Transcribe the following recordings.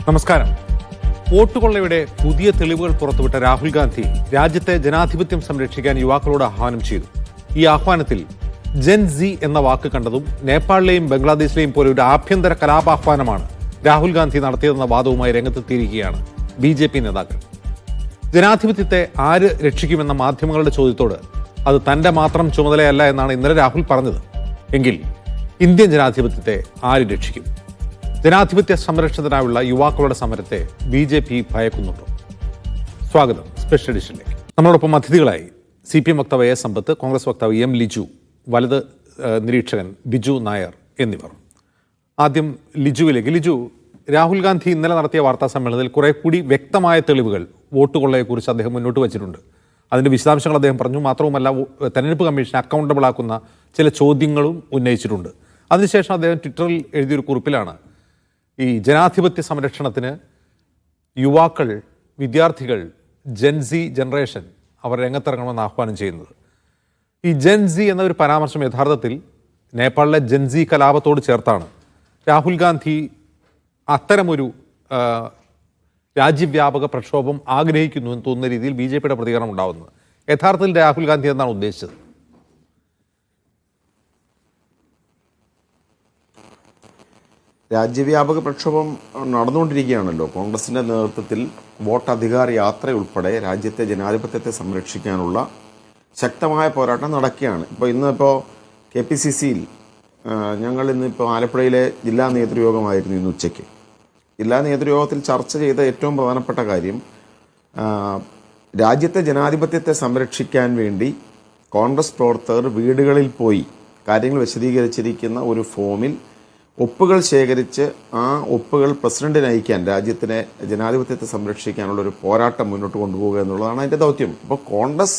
നമസ്കാരം. വോട്ടുകൊള്ളയുടെ പുതിയ തെളിവുകൾ പുറത്തുവിട്ട രാഹുൽ ഗാന്ധി രാജ്യത്തെ ജനാധിപത്യം സംരക്ഷിക്കാൻ യുവാക്കളോട് ആഹ്വാനം ചെയ്തു. ഈ ആഹ്വാനത്തിൽ ജെൻ സി എന്ന വാക്ക് കണ്ടതും നേപ്പാളിലെയും ബംഗ്ലാദേശിലെയും പോലെ ഒരു ആഭ്യന്തര കലാപാഹ്വാനമാണ് രാഹുൽ ഗാന്ധി നടത്തിയതെന്ന വാദവുമായി രംഗത്തെത്തിയിരിക്കുകയാണ് BJP നേതാക്കൾ. ജനാധിപത്യത്തെ ആര് രക്ഷിക്കുമെന്ന മാധ്യമങ്ങളുടെ ചോദ്യത്തോട് അത് തന്റെ മാത്രം ചുമതലയല്ല എന്നാണ് ഇന്നലെ രാഹുൽ പറഞ്ഞത്. എങ്കിൽ ഇന്ത്യൻ ജനാധിപത്യത്തെ ആര് രക്ഷിക്കും? ജനാധിപത്യ സംരക്ഷണത്തിനായുള്ള യുവാക്കളുടെ സമരത്തെ BJP ഭയക്കുന്നുണ്ടോ? സ്വാഗതം സ്പെഷ്യൽ എഡിഷനിലേക്ക്. നമ്മളോടൊപ്പം അതിഥികളായി CPM വക്താവ് A. സമ്പത്ത്, കോൺഗ്രസ് വക്താവ് M. ലിജു, വലത് നിരീക്ഷകൻ ബിജു നായർ എന്നിവർ. ആദ്യം ലിജുവിലേക്ക്. ലിജു, രാഹുൽ ഗാന്ധി ഇന്നലെ നടത്തിയ വാർത്താ സമ്മേളനത്തിൽ കുറെ കൂടി വ്യക്തമായ തെളിവുകൾ വോട്ടുകൊള്ളയെക്കുറിച്ച് അദ്ദേഹം മുന്നോട്ട് വച്ചിട്ടുണ്ട്. അതിൻ്റെ വിശദാംശങ്ങൾ അദ്ദേഹം പറഞ്ഞു. മാത്രവുമല്ല, തെരഞ്ഞെടുപ്പ് കമ്മീഷൻ അക്കൗണ്ടബിൾ ആക്കുന്ന ചില ചോദ്യങ്ങളും ഉന്നയിച്ചിട്ടുണ്ട്. അതിനുശേഷം അദ്ദേഹം ട്വിറ്ററിൽ എഴുതിയൊരു കുറിപ്പിലാണ് ഈ ജനാധിപത്യ സംരക്ഷണത്തിന് യുവാക്കൾ, വിദ്യാർത്ഥികൾ, ജെൻസി ജനറേഷൻ അവർ രംഗത്തിറങ്ങണമെന്ന് ആഹ്വാനം ചെയ്യുന്നത്. ഈ ജെൻസി എന്ന ഒരു പരാമർശം യഥാർത്ഥത്തിൽ നേപ്പാളിലെ ജെൻസി കലാപത്തോട് ചേർത്താണ്. രാഹുൽ ഗാന്ധി അത്തരമൊരു രാജ്യവ്യാപക പ്രക്ഷോഭം ആഗ്രഹിക്കുന്നു എന്ന് തോന്നുന്ന രീതിയിൽ BJPയുടെ പ്രതികരണം ഉണ്ടാകുന്നത്. യഥാർത്ഥത്തിൽ രാഹുൽ ഗാന്ധി എന്നാണ് ഉദ്ദേശിച്ചത്? രാജ്യവ്യാപക പ്രക്ഷോഭം നടന്നുകൊണ്ടിരിക്കുകയാണല്ലോ. കോൺഗ്രസിൻ്റെ നേതൃത്വത്തിൽ വോട്ടധികാര യാത്രയുൾപ്പെടെ രാജ്യത്തെ ജനാധിപത്യത്തെ സംരക്ഷിക്കാനുള്ള ശക്തമായ പോരാട്ടം നടക്കുകയാണ്. ഇന്നിപ്പോൾ KPCCയിൽ ഞങ്ങൾ ഇന്നിപ്പോൾ ആലപ്പുഴയിലെ ജില്ലാ നേതൃയോഗമായിരുന്നു ഇന്ന് ഉച്ചയ്ക്ക്. ജില്ലാ നേതൃയോഗത്തിൽ ചർച്ച ചെയ്ത ഏറ്റവും പ്രധാനപ്പെട്ട കാര്യം രാജ്യത്തെ ജനാധിപത്യത്തെ സംരക്ഷിക്കാൻ വേണ്ടി കോൺഗ്രസ് പ്രവർത്തകർ വീടുകളിൽ പോയി കാര്യങ്ങൾ വിശദീകരിച്ചിരിക്കുന്ന ഒരു ഫോമിൽ ഒപ്പുകൾ ശേഖരിച്ച് ആ ഒപ്പുകൾ പ്രസിഡന്റിന് അയക്കാൻ രാജ്യത്തിനെ ജനാധിപത്യത്തെ സംരക്ഷിക്കാനുള്ള ഒരു പോരാട്ടം മുന്നോട്ട് കൊണ്ടുപോകുക എന്നുള്ളതാണ് അതിൻ്റെ ദൗത്യം. ഇപ്പോൾ കോൺഗ്രസ്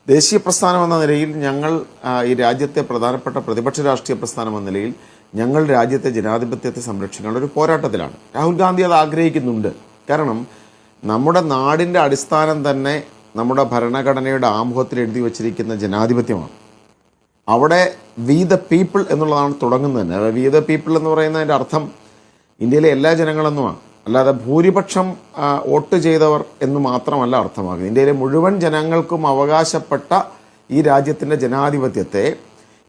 ദേശീയ പ്രസ്ഥാനം എന്ന നിലയിൽ ഞങ്ങൾ ഈ രാജ്യത്തെ പ്രധാനപ്പെട്ട പ്രതിപക്ഷ രാഷ്ട്രീയ പ്രസ്ഥാനം എന്ന നിലയിൽ ഞങ്ങൾ രാജ്യത്തെ ജനാധിപത്യത്തെ സംരക്ഷിക്കാനുള്ള ഒരു പോരാട്ടത്തിലാണ്. രാഹുൽ ഗാന്ധി അത് ആഗ്രഹിക്കുന്നുണ്ട്. കാരണം നമ്മുടെ നാടിൻ്റെ അടിസ്ഥാനം തന്നെ നമ്മുടെ ഭരണഘടനയുടെ ആമുഖത്തിൽ എഴുതി വച്ചിരിക്കുന്ന ജനാധിപത്യമാണ്. അവിടെ വി ദ പീപ്പിൾ എന്നുള്ളതാണ് തുടങ്ങുന്നത് തന്നെ. വി ദ പീപ്പിൾ എന്ന് പറയുന്നതിൻ്റെ അർത്ഥം ഇന്ത്യയിലെ എല്ലാ ജനങ്ങളെന്നുമാണ്, അല്ലാതെ ഭൂരിപക്ഷം വോട്ട് ചെയ്തവർ എന്ന് മാത്രമല്ല അർത്ഥമാക്കുന്നത്. ഇന്ത്യയിലെ മുഴുവൻ ജനങ്ങൾക്കും അവകാശപ്പെട്ട ഈ രാജ്യത്തിൻ്റെ ജനാധിപത്യത്തെ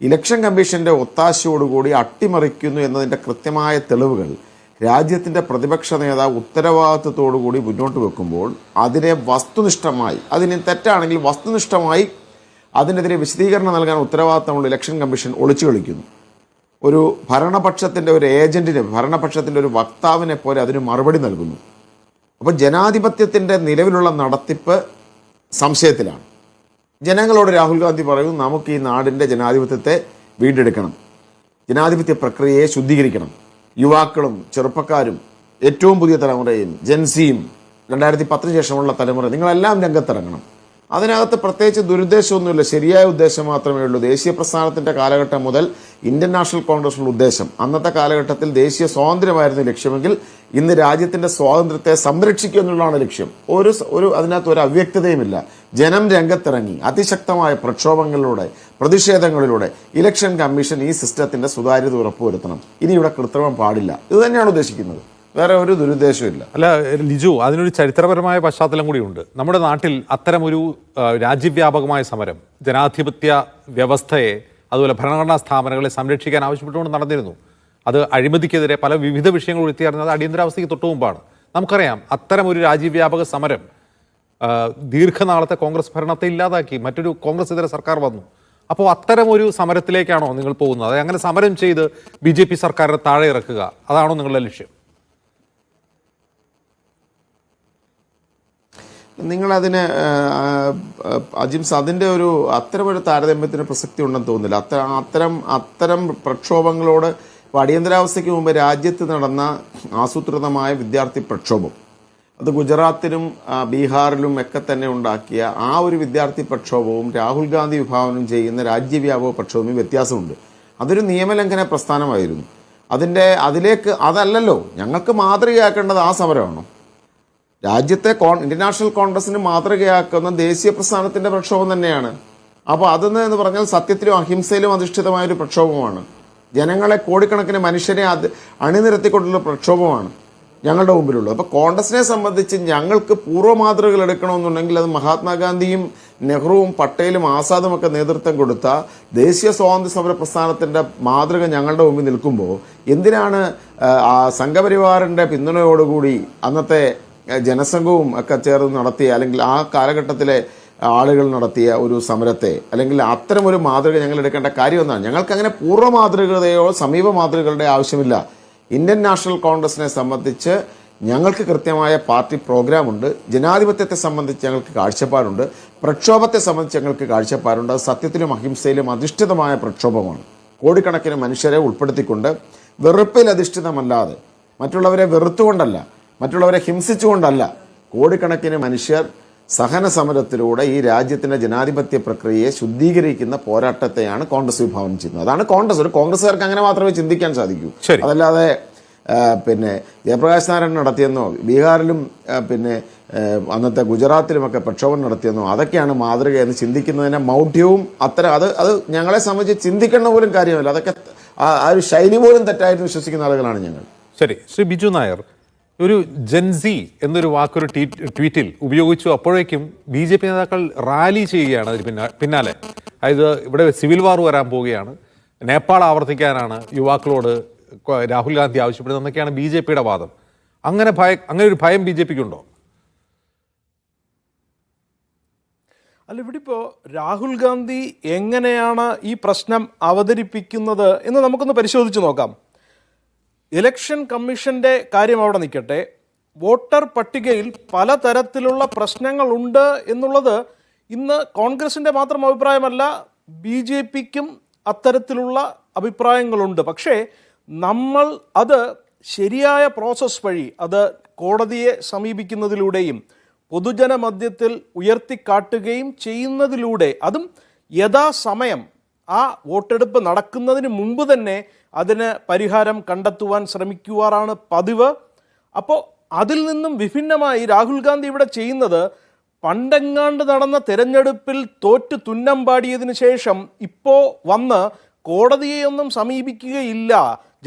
ഇലക്ഷൻ കമ്മീഷൻ്റെ ഒത്താശയോടുകൂടി അട്ടിമറിക്കുന്നു എന്നതിൻ്റെ കൃത്യമായ തെളിവുകൾ രാജ്യത്തിൻ്റെ പ്രതിപക്ഷ നേതാവ് ഉത്തരവാദിത്വത്തോടുകൂടി മുന്നോട്ട് വെക്കുമ്പോൾ അതിനെ വസ്തുനിഷ്ഠമായി, അതിന് തെറ്റാണെങ്കിൽ വസ്തുനിഷ്ഠമായി അതിനെതിരെ വിശദീകരണം നൽകാൻ ഉത്തരവാദിത്തമുള്ള ഇലക്ഷൻ കമ്മീഷൻ ഒളിച്ചു കളിക്കുന്നു. ഒരു ഭരണപക്ഷത്തിൻ്റെ ഒരു ഏജന്റിന്, ഭരണപക്ഷത്തിൻ്റെ ഒരു വക്താവിനെ പോലെ അതിന് മറുപടി നൽകുന്നു. അപ്പോൾ ജനാധിപത്യത്തിൻ്റെ നിലവിലുള്ള നടത്തിപ്പ് സംശയത്തിലാണ്. ജനങ്ങളോട് രാഹുൽ ഗാന്ധി പറയും, നമുക്ക് ഈ നാടിൻ്റെ ജനാധിപത്യത്തെ വീണ്ടെടുക്കണം, ജനാധിപത്യ പ്രക്രിയയെ ശുദ്ധീകരിക്കണം. യുവാക്കളും ചെറുപ്പക്കാരും ഏറ്റവും പുതിയ തലമുറയും ജെൻസിയും 2010 ശേഷമുള്ള തലമുറ നിങ്ങളെല്ലാം രംഗത്തിറങ്ങണം. അതിനകത്ത് പ്രത്യേകിച്ച് ദുരുദ്ദേശമൊന്നുമില്ല, ശരിയായ ഉദ്ദേശം മാത്രമേ ഉള്ളൂ. ദേശീയ പ്രസ്ഥാനത്തിൻ്റെ കാലഘട്ടം മുതൽ ഇന്ത്യൻ നാഷണൽ കോൺഗ്രസിനുള്ള ഉദ്ദേശം, അന്നത്തെ കാലഘട്ടത്തിൽ ദേശീയ സ്വാതന്ത്ര്യമായിരുന്നു ലക്ഷ്യമെങ്കിൽ ഇന്ന് രാജ്യത്തിൻ്റെ സ്വാതന്ത്ര്യത്തെ സംരക്ഷിക്കുക എന്നുള്ളതാണ് ലക്ഷ്യം. അതിനകത്ത് ഒരു അവ്യക്തതയുമില്ല. ജനം രംഗത്തിറങ്ങി അതിശക്തമായ പ്രക്ഷോഭങ്ങളിലൂടെ, പ്രതിഷേധങ്ങളിലൂടെ ഇലക്ഷൻ കമ്മീഷൻ ഈ സിസ്റ്റത്തിൻ്റെ സുതാര്യത ഉറപ്പുവരുത്തണം. ഇനി ഇവിടെ കൃത്രിമം പാടില്ല. ഇത് തന്നെയാണ് ഉദ്ദേശിക്കുന്നത്, വേറെ ഒരു ദുരുദ്ദേശമില്ല. അല്ല ലിജു, അതിനൊരു ചരിത്രപരമായ പശ്ചാത്തലം കൂടിയുണ്ട്. നമ്മുടെ നാട്ടിൽ അത്തരമൊരു രാജ്യവ്യാപകമായ സമരം ജനാധിപത്യ വ്യവസ്ഥയെ, അതുപോലെ ഭരണഘടനാ സ്ഥാപനങ്ങളെ സംരക്ഷിക്കാൻ ആവശ്യപ്പെട്ടുകൊണ്ട് നടന്നിരുന്നു. അത് അഴിമതിക്കെതിരെ പല വിവിധ വിഷയങ്ങൾ ഉയർത്തിയറിഞ്ഞത് അടിയന്തരാവസ്ഥയ്ക്ക് തൊട്ടു മുമ്പാണ്. നമുക്കറിയാം, അത്തരമൊരു രാജ്യവ്യാപക സമരം ദീർഘനാളത്തെ കോൺഗ്രസ് ഭരണത്തെ ഇല്ലാതാക്കി, മറ്റൊരു കോൺഗ്രസ് ഇതര സർക്കാർ വന്നു. അപ്പോൾ അത്തരമൊരു സമരത്തിലേക്കാണോ നിങ്ങൾ പോകുന്നത്? അങ്ങനെ സമരം ചെയ്ത് BJP സർക്കാരിനെ താഴെ ഇറക്കുക, അതാണോ നിങ്ങളുടെ ലക്ഷ്യം? നിങ്ങളതിന് അജിംസ് അതിൻ്റെ അത്തരമൊരു താരതമ്യത്തിന് പ്രസക്തി ഉണ്ടെന്ന് തോന്നുന്നില്ല. അത്തരം പ്രക്ഷോഭങ്ങളോട് അടിയന്തരാവസ്ഥയ്ക്ക് മുമ്പ് രാജ്യത്ത് നടന്ന ആസൂത്രിതമായ വിദ്യാർത്ഥി പ്രക്ഷോഭം, അത് ഗുജറാത്തിലും ബീഹാറിലും ഒക്കെ തന്നെ ഉണ്ടാക്കിയ ആ ഒരു വിദ്യാർത്ഥി പ്രക്ഷോഭവും രാഹുൽ ഗാന്ധി വിഭാവനം ചെയ്യുന്ന രാജ്യവ്യാപക പ്രക്ഷോഭവും വ്യത്യാസമുണ്ട്. അതൊരു നിയമലംഘന പ്രസ്ഥാനമായിരുന്നു. അതല്ലല്ലോ ഞങ്ങൾക്ക് മാതൃകയാക്കേണ്ടത്. ആ സമരമാണോ രാജ്യത്തെ ഇന്ത്യൻ നാഷണൽ കോൺഗ്രസിന് മാതൃകയാക്കുന്ന ദേശീയ പ്രസ്ഥാനത്തിൻ്റെ പ്രക്ഷോഭം തന്നെയാണ്. അപ്പോൾ അതെന്ന് പറഞ്ഞാൽ സത്യത്തിലും അഹിംസയിലും അധിഷ്ഠിതമായൊരു പ്രക്ഷോഭമാണ്. ജനങ്ങളെ, കോടിക്കണക്കിന് മനുഷ്യരെ അണിനിരത്തിക്കൊണ്ടുള്ള പ്രക്ഷോഭമാണ്. ഞങ്ങളുടെ മുമ്പിലുള്ളത്. അപ്പോൾ കോൺഗ്രസിനെ സംബന്ധിച്ച് ഞങ്ങൾക്ക് പൂർവ്വ മാതൃകകൾ എടുക്കണമെന്നുണ്ടെങ്കിൽ അത് മഹാത്മാഗാന്ധിയും നെഹ്റുവും പട്ടേലും ആസാദും ഒക്കെ നേതൃത്വം കൊടുത്ത ദേശീയ സ്വാതന്ത്ര്യ സമര പ്രസ്ഥാനത്തിൻ്റെ മാതൃക ഞങ്ങളുടെ മുമ്പിൽ നിൽക്കുമ്പോൾ എന്തിനാണ് സംഘപരിവാറിൻ്റെ പിന്തുണയോടുകൂടി അന്നത്തെ ജനസംഘവും ഒക്കെ ചേർന്ന് നടത്തിയ, അല്ലെങ്കിൽ ആ കാലഘട്ടത്തിലെ ആളുകൾ നടത്തിയ ഒരു സമരത്തെ, അല്ലെങ്കിൽ അത്തരമൊരു മാതൃക ഞങ്ങൾ എടുക്കേണ്ട കാര്യം എന്നാണ്. ഞങ്ങൾക്കങ്ങനെ പൂർവ്വ മാതൃകതയോ സമീപ മാതൃകകളുടെ ആവശ്യമില്ല. ഇന്ത്യൻ നാഷണൽ കോൺഗ്രസിനെ സംബന്ധിച്ച് ഞങ്ങൾക്ക് കൃത്യമായ പാർട്ടി പ്രോഗ്രാമുണ്ട്. ജനാധിപത്യത്തെ സംബന്ധിച്ച് ഞങ്ങൾക്ക് കാഴ്ചപ്പാടുണ്ട്. പ്രക്ഷോഭത്തെ സംബന്ധിച്ച് ഞങ്ങൾക്ക് കാഴ്ചപ്പാടുണ്ട്. അത് സത്യത്തിലും അഹിംസയിലും അധിഷ്ഠിതമായ പ്രക്ഷോഭമാണ്. കോടിക്കണക്കിന് മനുഷ്യരെ ഉൾപ്പെടുത്തിക്കൊണ്ട്, വെറുപ്പിൽ അധിഷ്ഠിതമല്ലാതെ, മറ്റുള്ളവരെ വെറുത്തുകൊണ്ടല്ല, മറ്റുള്ളവരെ ഹിംസിച്ചുകൊണ്ടല്ല, കോടിക്കണക്കിന് മനുഷ്യർ സഹന സമരത്തിലൂടെ ഈ രാജ്യത്തിന്റെ ജനാധിപത്യ പ്രക്രിയയെ ശുദ്ധീകരിക്കുന്ന പോരാട്ടത്തെയാണ് കോൺഗ്രസ് വിഭാവനം ചെയ്യുന്നത്. അതാണ് കോൺഗ്രസ്. ഒരു കോൺഗ്രസ്സുകാർക്ക് അങ്ങനെ മാത്രമേ ചിന്തിക്കാൻ സാധിക്കൂ. അതല്ലാതെ പിന്നെ ജയപ്രകാശ് നാരായണൻ നടത്തിയെന്നോ, ബീഹാറിലും പിന്നെ അന്നത്തെ ഗുജറാത്തിലുമൊക്കെ പ്രക്ഷോഭം നടത്തിയെന്നോ അതൊക്കെയാണ് മാതൃക എന്ന് ചിന്തിക്കുന്നതിന്റെ മൗഢ്യവും അത് ഞങ്ങളെ സംബന്ധിച്ച് ചിന്തിക്കേണ്ട പോലും കാര്യമല്ല. അതൊക്കെ ആ ഒരു ശൈലി പോലും തെറ്റായിട്ട് വിശ്വസിക്കുന്ന ആളുകളാണ് ഞങ്ങൾ. ശരി, ശ്രീ ബിജു നായർ, ഒരു ജെൻസി എന്നൊരു വാക്കൊരു ട്വീറ്റിൽ ഉപയോഗിച്ചു. അപ്പോഴേക്കും BJP നേതാക്കൾ റാലി ചെയ്യുകയാണ് അതിന് പിന്നാലെ. അതായത് ഇവിടെ സിവിൽ വാർ വരാൻ പോവുകയാണ്, നേപ്പാൾ ആവർത്തിക്കാനാണ് യുവാക്കളോട് രാഹുൽ ഗാന്ധി ആവശ്യപ്പെടുന്നത് എന്നൊക്കെയാണ് BJPയുടെ വാദം. അങ്ങനെ ഒരു ഭയം BJPക്കുണ്ടോ? അല്ല, ഇവിടെ ഇപ്പോൾ രാഹുൽ ഗാന്ധി എങ്ങനെയാണ് ഈ പ്രശ്നം അവതരിപ്പിക്കുന്നത് എന്ന് നമുക്കൊന്ന് പരിശോധിച്ച് നോക്കാം. ഇലക്ഷൻ കമ്മീഷൻ്റെ കാര്യം അവിടെ നിൽക്കട്ടെ, വോട്ടർ പട്ടികയിൽ പലതരത്തിലുള്ള പ്രശ്നങ്ങളുണ്ട് എന്നുള്ളത് ഇന്ന് കോൺഗ്രസിൻ്റെ മാത്രം അഭിപ്രായമല്ല, BJPക്കും അത്തരത്തിലുള്ള അഭിപ്രായങ്ങളുണ്ട്. പക്ഷേ നമ്മൾ അത് ശരിയായ പ്രോസസ്സ് വഴി, അത് കോടതിയെ സമീപിക്കുന്നതിലൂടെയും പൊതുജന മധ്യത്തിൽ ഉയർത്തിക്കാട്ടുകയും ചെയ്യുന്നതിലൂടെ, അതും യഥാസമയം ആ വോട്ടെടുപ്പ് നടക്കുന്നതിന് മുമ്പ് തന്നെ അതിന് പരിഹാരം കണ്ടെത്തുവാൻ ശ്രമിക്കുവാറാണ് പതിവ്. അപ്പോൾ അതിൽ നിന്നും വിഭിന്നമായി രാഹുൽ ഗാന്ധി ഇവിടെ ചെയ്യുന്നത്, പണ്ടെങ്ങാണ്ട് നടന്ന തെരഞ്ഞെടുപ്പിൽ തോറ്റ് തുന്നം പാടിയതിന് ശേഷം ഇപ്പോൾ വന്ന് കോടതിയെയൊന്നും സമീപിക്കുകയില്ല,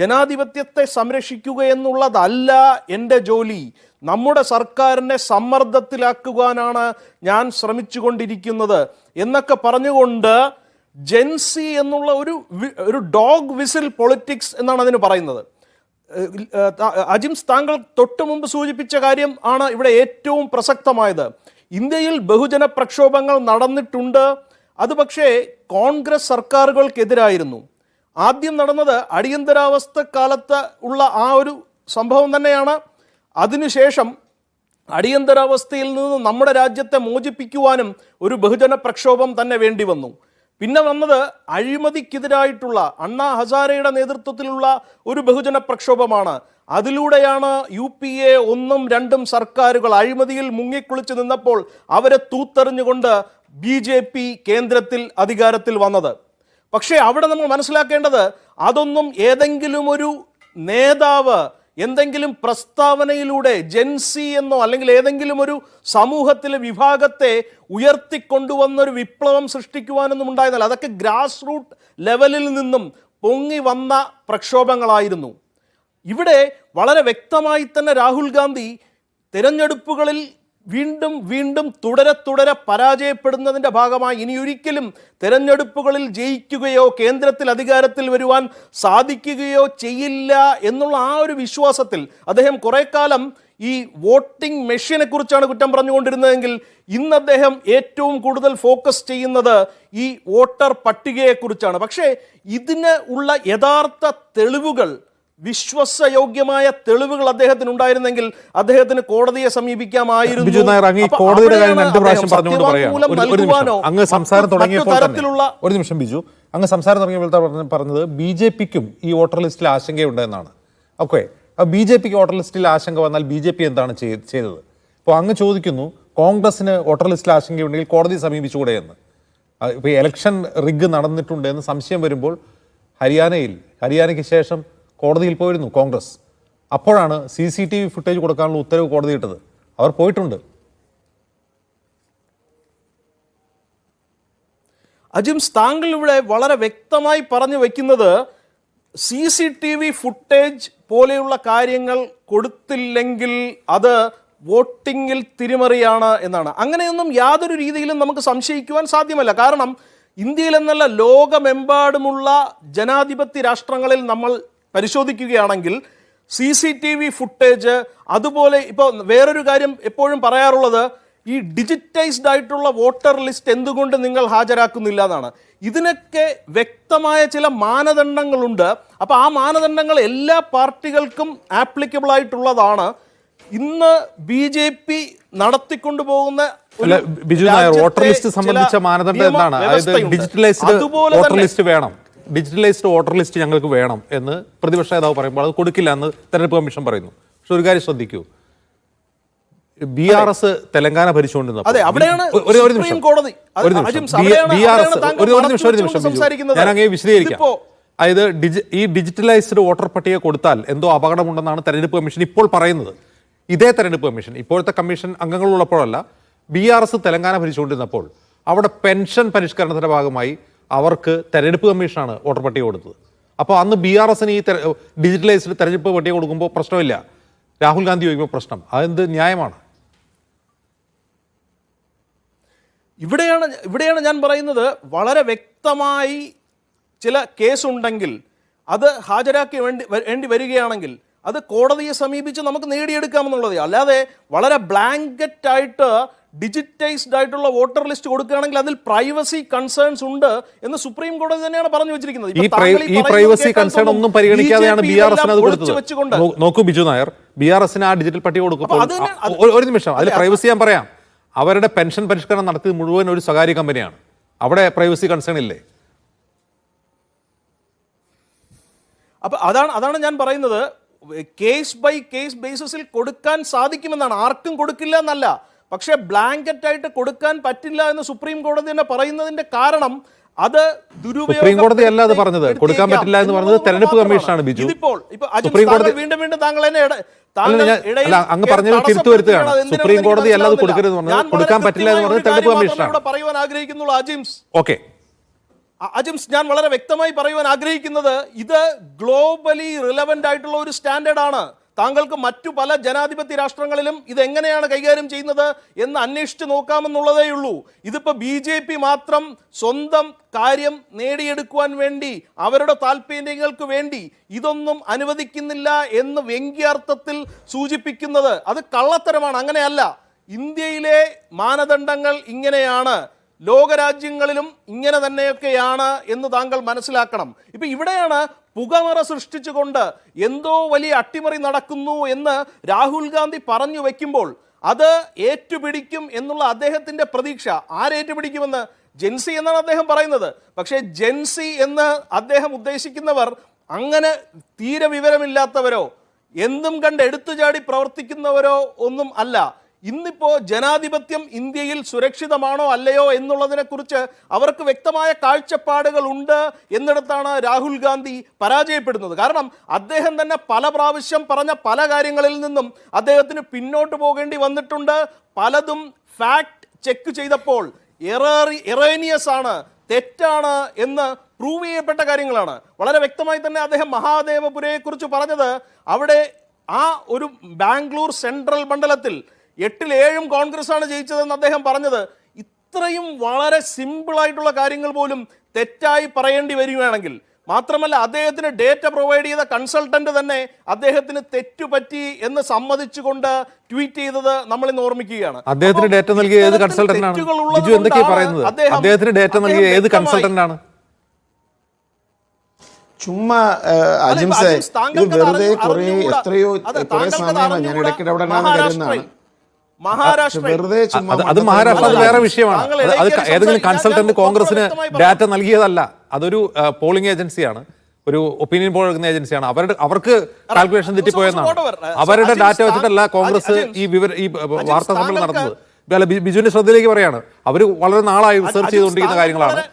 ജനാധിപത്യത്തെ സംരക്ഷിക്കുക എന്നുള്ളതല്ല എൻ്റെ ജോലി, നമ്മുടെ സർക്കാരിനെ സമ്മർദ്ദത്തിലാക്കുവാനാണ് ഞാൻ ശ്രമിച്ചുകൊണ്ടിരിക്കുന്നത് എന്നൊക്കെ പറഞ്ഞുകൊണ്ട് ജെൻസി എന്നുള്ള ഒരു ഡോഗ് വിസിൽ പൊളിറ്റിക്സ് എന്നാണ് അതിന് പറയുന്നത്. അജിംസ്, താങ്കൾ തൊട്ടു മുമ്പ് സൂചിപ്പിച്ച കാര്യം ആണ് ഇവിടെ ഏറ്റവും പ്രസക്തമായത്. ഇന്ത്യയിൽ ബഹുജന പ്രക്ഷോഭങ്ങൾ നടന്നിട്ടുണ്ട്. അത് പക്ഷേ കോൺഗ്രസ് സർക്കാരുകൾക്കെതിരായിരുന്നു. ആദ്യം നടന്നത് അടിയന്തരാവസ്ഥ കാലത്ത് ഉള്ള ആ ഒരു സംഭവം തന്നെയാണ്. അതിനുശേഷം അടിയന്തരാവസ്ഥയിൽ നിന്ന് നമ്മുടെ രാജ്യത്തെ മോചിപ്പിക്കുവാനും ഒരു ബഹുജന പ്രക്ഷോഭം തന്നെ വേണ്ടി വന്നു. പിന്നെ വന്നത് അഴിമതിക്കെതിരായിട്ടുള്ള അണ്ണാ ഹസാരയുടെ നേതൃത്വത്തിലുള്ള ഒരു ബഹുജന പ്രക്ഷോഭമാണ്. അതിലൂടെയാണ് UPA 1ഉം 2ഉം സർക്കാരുകൾ അഴിമതിയിൽ മുങ്ങിക്കുളിച്ച് നിന്നപ്പോൾ അവരെ തൂത്തെറിഞ്ഞുകൊണ്ട് BJP കേന്ദ്രത്തിൽ അധികാരത്തിൽ വന്നത്. പക്ഷേ അവിടെ നമ്മൾ മനസ്സിലാക്കേണ്ടത്, അതൊന്നും ഏതെങ്കിലും ഒരു നേതാവ് എന്തെങ്കിലും പ്രസ്താവനയിലൂടെ ജെൻസി എന്നോ അല്ലെങ്കിൽ ഏതെങ്കിലും ഒരു സമൂഹത്തിലെ വിഭാഗത്തെ ഉയർത്തിക്കൊണ്ടുവന്നൊരു വിപ്ലവം സൃഷ്ടിക്കുവാനൊന്നും ഉണ്ടായിരുന്നില്ല. അതൊക്കെ ഗ്രാസ് റൂട്ട് ലെവലിൽ നിന്നും പൊങ്ങി വന്ന പ്രക്ഷോഭങ്ങളായിരുന്നു. ഇവിടെ വളരെ വ്യക്തമായി തന്നെ രാഹുൽ ഗാന്ധി തിരഞ്ഞെടുപ്പുകളിൽ വീണ്ടും വീണ്ടും തുടരെ പരാജയപ്പെടുന്നതിൻ്റെ ഭാഗമായി ഇനിയൊരിക്കലും തിരഞ്ഞെടുപ്പുകളിൽ ജയിക്കുകയോ കേന്ദ്രത്തിൽ അധികാരത്തിൽ വരുവാൻ സാധിക്കുകയോ ചെയ്യില്ല എന്നുള്ള ആ ഒരു വിശ്വാസത്തിൽ അദ്ദേഹം കുറേ കാലം ഈ വോട്ടിംഗ് മെഷീനെ കുറിച്ചാണ് കുറ്റം പറഞ്ഞുകൊണ്ടിരുന്നതെങ്കിൽ ഇന്ന് അദ്ദേഹം ഏറ്റവും കൂടുതൽ ഫോക്കസ് ചെയ്യുന്നത് ഈ വോട്ടർ പട്ടികയെക്കുറിച്ചാണ്. പക്ഷേ ഇതിന് ഉള്ള യഥാർത്ഥ തെളിവുകൾ, വിശ്വാസയോഗ്യമായ തെളിവുകൾ അദ്ദേഹത്തിന് ഉണ്ടായിരുന്നെങ്കിൽ അദ്ദേഹത്തിന് കോടതിയെ സമീപിക്കാമായിരുന്നു. അങ്ങ് സംസാരം തുടങ്ങിയപ്പോൾ പറഞ്ഞത് BJPക്കും ഈ വോട്ടർ ലിസ്റ്റിൽ ആശങ്കയുണ്ട് എന്നാണ്. ഓക്കെ, BJPക്ക് വോട്ടർ ലിസ്റ്റിൽ ആശങ്ക വന്നാൽ BJP എന്താണ് ചെയ്തത്? അപ്പോൾ അങ്ങ് ചോദിക്കുന്നു, കോൺഗ്രസിന് വോട്ടർ ലിസ്റ്റിൽ ആശങ്കയുണ്ടെങ്കിൽ കോടതിയെ സമീപിച്ചുകൂടെ എന്ന്. ഇപ്പോൾ ഇലക്ഷൻ റിഗ് നടന്നിട്ടുണ്ട് എന്ന് സംശയം വരുമ്പോൾ ഹരിയാനയ്ക്ക് ശേഷം കോടതിയിൽ പോയിരുന്നു കോൺഗ്രസ്. അപ്പോഴാണ് CCTV ഫുട്ടേജ് കൊടുക്കാനുള്ള ഉത്തരവ് കോടതി ഇട്ടത്. അവർ പോയിട്ടുണ്ട്. അജിംസ്, താങ്കൾ ഇവിടെ വളരെ വ്യക്തമായി പറഞ്ഞു വെക്കുന്നത് CCTV ഫുട്ടേജ് പോലെയുള്ള കാര്യങ്ങൾ കൊടുത്തില്ലെങ്കിൽ അത് വോട്ടിങ്ങിൽ തിരിമറിയാണ് എന്നാണ്. അങ്ങനെയൊന്നും യാതൊരു രീതിയിലും നമുക്ക് സംശയിക്കുവാൻ സാധ്യമല്ല. കാരണം ഇന്ത്യയിൽ എന്നല്ല ലോകമെമ്പാടുമുള്ള ജനാധിപത്യ രാഷ്ട്രങ്ങളിൽ നമ്മൾ പരിശോധിക്കുകയാണെങ്കിൽ CCTV ഫുട്ടേജ്, അതുപോലെ ഇപ്പോൾ വേറൊരു കാര്യം എപ്പോഴും പറയാറുള്ളത്, ഈ ഡിജിറ്റൈസ്ഡ് ആയിട്ടുള്ള വോട്ടർ ലിസ്റ്റ് എന്തുകൊണ്ട് നിങ്ങൾ ഹാജരാക്കുന്നില്ല എന്നാണ്. ഇതിനൊക്കെ വ്യക്തമായ ചില മാനദണ്ഡങ്ങളുണ്ട്. അപ്പോൾ ആ മാനദണ്ഡങ്ങൾ എല്ലാ പാർട്ടികൾക്കും ആപ്ലിക്കബിൾ ആയിട്ടുള്ളതാണ്. ഇന്ന് BJP നടത്തിക്കൊണ്ടുപോകുന്ന ബിജു നായർ, വോട്ടർ ലിസ്റ്റ് സംബന്ധിച്ച മാനദണ്ഡം എന്താണ്? അതായത് ഡിജിറ്റലൈസ്ഡ് വോട്ടർ ലിസ്റ്റ് വേണം, ഡിജിറ്റലൈസ്ഡ് വോട്ടർ ലിസ്റ്റ് ഞങ്ങൾക്ക് വേണം എന്ന് പ്രതിപക്ഷ നേതാവ് പറയുമ്പോൾ അത് കൊടുക്കില്ല എന്ന് തെരഞ്ഞെടുപ്പ് കമ്മീഷൻ പറയുന്നു. പക്ഷെ ഒരു കാര്യം ശ്രദ്ധിക്കൂ, BRS തെലങ്കാന ഭരിച്ചുകൊണ്ടിരുന്നപ്പോൾ ഞാൻ അങ്ങേ വിശദീകരിക്കാം. അതായത് ഈ ഡിജിറ്റലൈസ്ഡ് വോട്ടർ പട്ടിക കൊടുത്താൽ എന്തോ അപകടമുണ്ടെന്നാണ് തെരഞ്ഞെടുപ്പ് കമ്മീഷൻ ഇപ്പോൾ പറയുന്നത്. ഇതേ തെരഞ്ഞെടുപ്പ് കമ്മീഷൻ, ഇപ്പോഴത്തെ കമ്മീഷൻ അംഗങ്ങളുള്ളപ്പോഴല്ല, BRS തെലങ്കാന ഭരിച്ചുകൊണ്ടിരുന്നപ്പോൾ അവിടെ പെൻഷൻ പരിഷ്കരണത്തിന്റെ ഭാഗമായി അവർക്ക് തെരഞ്ഞെടുപ്പ് കമ്മീഷനാണ് വോട്ടർ പട്ടിക കൊടുത്തത്. അപ്പോൾ അന്ന് BRSന് ഈ ഡിജിറ്റലൈസ്ഡ് തെരഞ്ഞെടുപ്പ് പട്ടിക കൊടുക്കുമ്പോൾ പ്രശ്നമില്ല. രാഹുൽ ഗാന്ധി ചോദിക്കുമ്പോൾ പ്രശ്നം. അതെന്ത് ന്യായമാണ്? ഇവിടെയാണ് ഞാൻ പറയുന്നത്, വളരെ വ്യക്തമായി ചില കേസുണ്ടെങ്കിൽ അത് ഹാജരാക്കി വേണ്ടി വരികയാണെങ്കിൽ അത് കോടതിയെ സമീപിച്ച് നമുക്ക് നേടിയെടുക്കാമെന്നുള്ളത്. അല്ലാതെ വളരെ ബ്ലാങ്കറ്റ് ആയിട്ട് ഡിജിറ്റൈസ്ഡ് ആയിട്ടുള്ള വോട്ടർ ലിസ്റ്റ് കൊടുക്കുകയാണെങ്കിൽ അതിൽ പ്രൈവസി കൺസേൺസ് ഉണ്ട് എന്ന് സുപ്രീം കോടതി തന്നെയാണ് പറഞ്ഞു വെച്ചിരിക്കുന്നത്. ഈ പ്രൈവസി കൺസേൺ ഒന്നും പരിഗണിക്കാതെയാണ് BRS അത് കൊടുത്തത്. നോക്കൂ ബിജു നായർ, BRSന് ആ ഡിജിറ്റൽ പട്ടിക കൊടുക്കുമ്പോൾ ഒരു നിമിഷം, അതിൽ പ്രൈവസി ഞാൻ പറയാം. അവരുടെ പെൻഷൻ പരിഷ്കരണം നടത്തിയത് മുഴുവൻ ഒരു സ്വകാര്യ കമ്പനിയാണ്. അവിടെ പ്രൈവസി കൺസേൺ ഇല്ലേ? അപ്പൊ അതാണ് ഞാൻ പറയുന്നത്, കേസ് ബൈ കേസ് ബേസിസിൽ കൊടുക്കാൻ സാധിക്കുമെന്നാണ്. ആർക്കും കൊടുക്കില്ല എന്നല്ല, പക്ഷേ ബ്ലാങ്കറ്റ് ആയിട്ട് കൊടുക്കാൻ പറ്റില്ല എന്ന് സുപ്രീം കോടതി തന്നെ പറയുന്നതിന്റെ കാരണം അത് സുപ്രീം കോടതി അല്ല അത് പറഞ്ഞത്. കൊടുക്കാൻ പറ്റില്ല എന്ന് പറഞ്ഞത് തെരഞ്ഞെടുപ്പ് കമ്മീഷനാണ്. ബിജു, സുപ്രീം കോടതി വീണ്ടും താങ്കൾ എന്നെ അങ്ങ് പറഞ്ഞത് തിരുത്തു വരുത്തുകയാണ്. സുപ്രീം കോടതി അല്ല അത് കൊടുക്കരുത് പറഞ്ഞത്, കൊടുക്കാൻ പറ്റില്ല എന്ന് പറഞ്ഞത് തെരഞ്ഞെടുപ്പ് കമ്മീഷനാണ്. പറയുവാൻ ആഗ്രഹിക്കുന്നുള്ളൂ അജിംസ്, ഞാൻ വളരെ വ്യക്തമായി പറയുവാൻ ആഗ്രഹിക്കുന്നത്, ഇത് ഗ്ലോബലി റിലവന്റ് ആയിട്ടുള്ള ഒരു സ്റ്റാൻഡേർഡ് ആണ്. താങ്കൾക്ക് മറ്റു പല ജനാധിപത്യ രാഷ്ട്രങ്ങളിലും ഇത് എങ്ങനെയാണ് കൈകാര്യം ചെയ്യുന്നത് എന്ന് അന്വേഷിച്ച് നോക്കാമെന്നുള്ളതേ ഉള്ളൂ. ഇതിപ്പോൾ BJP മാത്രം സ്വന്തം കാര്യം നേടിയെടുക്കുവാൻ വേണ്ടി, അവരുടെ താല്പര്യങ്ങൾക്ക് വേണ്ടി ഇതൊന്നും അനുവദിക്കുന്നില്ല എന്ന് വ്യംഗ്യാർത്ഥത്തിൽ സൂചിപ്പിക്കുന്നത് അത് കള്ളത്തരമാണ്. അങ്ങനെയല്ല. ഇന്ത്യയിലെ മാനദണ്ഡങ്ങൾ ഇങ്ങനെയാണ്, ലോകരാജ്യങ്ങളിലും ഇങ്ങനെ തന്നെയൊക്കെയാണ് എന്ന് താങ്കൾ മനസ്സിലാക്കണം. ഇപ്പം ഇവിടെയാണ് പുകമറ സൃഷ്ടിച്ചുകൊണ്ട് എന്തോ വലിയ അട്ടിമറി നടക്കുന്നു എന്ന് രാഹുൽ ഗാന്ധി പറഞ്ഞു വെക്കുമ്പോൾ അത് ഏറ്റുപിടിക്കും എന്നുള്ള അദ്ദേഹത്തിൻ്റെ പ്രതീക്ഷ. ആരേറ്റുപിടിക്കുമെന്ന്? ജെൻസി എന്നാണ് അദ്ദേഹം പറയുന്നത്. പക്ഷേ ജെൻസി എന്ന് അദ്ദേഹം ഉദ്ദേശിക്കുന്നവർ അങ്ങനെ തീരെ വിവരമില്ലാത്തവരോ എന്തും കണ്ട് എടുത്തുചാടി പ്രവർത്തിക്കുന്നവരോ ഒന്നും അല്ല. ഇന്നിപ്പോൾ ജനാധിപത്യം ഇന്ത്യയിൽ സുരക്ഷിതമാണോ അല്ലയോ എന്നുള്ളതിനെക്കുറിച്ച് അവർക്ക് വ്യക്തമായ കാഴ്ചപ്പാടുകൾ ഉണ്ട് എന്നിടത്താണ് രാഹുൽ ഗാന്ധി പരാജയപ്പെടുന്നത്. കാരണം അദ്ദേഹം തന്നെ പല പ്രാവശ്യം പറഞ്ഞ പല കാര്യങ്ങളിൽ നിന്നും അദ്ദേഹത്തിന് പിന്നോട്ട് പോകേണ്ടി വന്നിട്ടുണ്ട്. പലതും ഫാക്ട് ചെക്ക് ചെയ്തപ്പോൾ എറേനിയസ് ആണ്, തെറ്റാണ് എന്ന് പ്രൂവ് ചെയ്യപ്പെട്ട കാര്യങ്ങളാണ്. വളരെ വ്യക്തമായി തന്നെ അദ്ദേഹം മഹാദേവപുരയെക്കുറിച്ച് പറഞ്ഞത്, അവിടെ ആ ഒരു ബാംഗ്ലൂർ സെൻട്രൽ മണ്ഡലത്തിൽ 8-7 കോൺഗ്രസ് ആണ് ജയിച്ചതെന്ന് അദ്ദേഹം പറഞ്ഞത്. ഇത്രയും വളരെ സിമ്പിളായിട്ടുള്ള കാര്യങ്ങൾ പോലും തെറ്റായി പറയേണ്ടി വരികയാണെങ്കിൽ, മാത്രമല്ല അദ്ദേഹത്തിന് ഡേറ്റ പ്രൊവൈഡ് ചെയ്ത കൺസൾട്ടന്റ് തന്നെ അദ്ദേഹത്തിന് തെറ്റുപറ്റി എന്ന് സമ്മതിച്ചുകൊണ്ട് ട്വീറ്റ് ചെയ്തത് നമ്മൾ ഇന്ന് ഓർമ്മിക്കുകയാണ്. അദ്ദേഹത്തിന് ഡേറ്റ നൽകിയ ഏത് കൺസൾട്ടന്റ് ആണ്? ബിജു എന്തൊക്കെയാ പറയുന്നത്? അദ്ദേഹത്തിന് ഡേറ്റ നൽകിയ ഏത് കൺസൾട്ടന്റ് ആണ്? ചുമ്മാ അജിംസെ, ഇത് വെറുതെ എത്രയോ സമയമാണ് ഞാൻ ഇടയ്ക്കിടെ അവിടെ കരുതുന്നതാണ്. അത് മഹാരാഷ്ട്ര വേറെ വിഷയമാണ്. അത് ഏതെങ്കിലും കൺസൾട്ടന്റ് കോൺഗ്രസിന് ഡാറ്റ നൽകിയതല്ല. അതൊരു പോളിംഗ് ഏജൻസിയാണ്, ഒരു ഒപ്പീനിയൻ പോൾ എടുക്കുന്ന ഏജൻസിയാണ്. അവർക്ക് കാൽക്കുലേഷൻ തെറ്റിപ്പോയെന്നാണ്. അവരുടെ ഡാറ്റ വെച്ചിട്ടല്ല കോൺഗ്രസ് ഈ വാർത്താ സമ്മേളനം നടന്നത്. അല്ല, ബിജുവിന്റെ ശ്രദ്ധയിലേക്ക് പറയാണ്, അവർ വളരെ നാളായി റിസർച്ച് ചെയ്തുകൊണ്ടിരിക്കുന്ന കാര്യങ്ങളാണ്.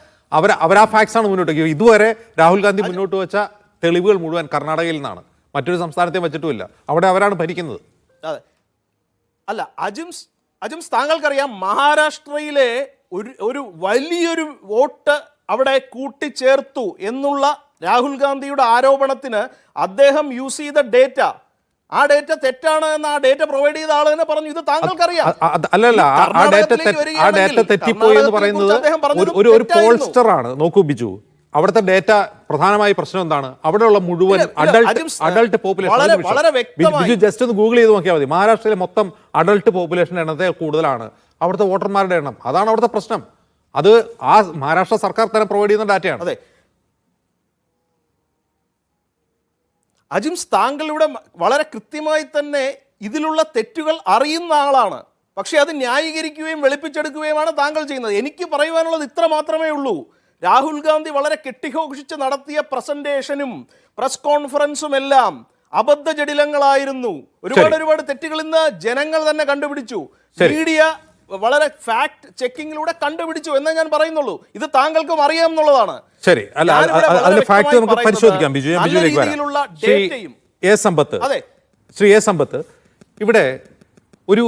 അവർ ആ ഫാക്ട്സ് ആണ് മുന്നോട്ട് വയ്ക്കുക. ഇതുവരെ രാഹുൽ ഗാന്ധി മുന്നോട്ട് വെച്ച തെളിവുകൾ മുഴുവൻ കർണാടകയിൽ നിന്നാണ്, മറ്റൊരു സംസ്ഥാനത്തെ വെച്ചിട്ടുമില്ല. അവിടെ അവരാണ് ഭരിക്കുന്നത്. അല്ല അജിംസ്, താങ്കൾക്കറിയാം മഹാരാഷ്ട്രയിലെ ഒരു വലിയൊരു വോട്ട് അവിടെ കൂട്ടിച്ചേർത്തു എന്നുള്ള രാഹുൽ ഗാന്ധിയുടെ ആരോപണത്തിന് അദ്ദേഹം യൂസ് ചെയ്ത ഡേറ്റ, ആ ഡേറ്റ തെറ്റാണ് എന്ന് ആ ഡേറ്റ പ്രൊവൈഡ് ചെയ്ത ആൾ തന്നെ പറഞ്ഞു. ഇത് താങ്കൾക്കറിയാം. അല്ലല്ല, ആ ഡേറ്റ തെറ്റിപ്പോയി എന്ന് പറയുന്നത് ഒരു പോൾസ്റ്റർ ആണ്. നോക്കൂ ബിജു, അവിടുത്തെ ഡേറ്റ പ്രധാനമായ പ്രശ്നം എന്താണ്? അവിടെയുള്ള മുഴുവൻ അഡൾട്ട് പോപ്പുലേഷൻ, ബിജു ജസ്റ്റ് ഒന്ന് ഗൂഗിൾ ചെയ്ത് നോക്കിയാൽ മതി. മഹാരാഷ്ട്രയിലെ മൊത്തം അഡൾട്ട് പോപ്പുലേഷൻ എണ്ണത്തെ കൂടുതലാണ് അവിടുത്തെ വോട്ടർമാരുടെ എണ്ണം. അതാണ് അവിടുത്തെ പ്രശ്നം. അത് ആ മഹാരാഷ്ട്ര സർക്കാർ തന്നെ പ്രൊവൈഡ് ചെയ്യുന്ന ഡാറ്റയാണ്. അതെ അജിംസ്, താങ്കൾ ഇവിടെ വളരെ കൃത്യമായി തന്നെ ഇതിലുള്ള തെറ്റുകൾ അറിയുന്ന ആളാണ്. പക്ഷേ അത് ന്യായീകരിക്കുകയും വെളുപ്പിച്ചെടുക്കുകയുമാണ് താങ്കൾ ചെയ്യുന്നത്. എനിക്ക് പറയുവാനുള്ളത് ഇത്ര മാത്രമേ ഉള്ളൂ. രാഹുൽ ഗാന്ധി വളരെ കെട്ടിഘോഷിച്ച് നടത്തിയ പ്രസന്റേഷനും പ്രസ് കോൺഫറൻസും എല്ലാം അബദ്ധജടിലങ്ങളായിരുന്നു. ഒരുപാട് തെറ്റുകൾ ഇന്ന് ജനങ്ങൾ തന്നെ കണ്ടുപിടിച്ചു. മീഡിയ വളരെ ഫാക്ട് ചെക്കിങ്ങിലൂടെ കണ്ടുപിടിച്ചു എന്നേ ഞാൻ പറയുന്നുള്ളൂ. ഇത് താങ്കൾക്കും അറിയാം എന്നുള്ളതാണ്. ശരി, അല്ല അതിന്റെ ഫാക്ട് നമുക്ക് പരിശോധിക്കാം. ബിജുവിലേക്ക് വരാം. ശ്രീ എ സമ്പത്ത്, ഇവിടെ ഒരു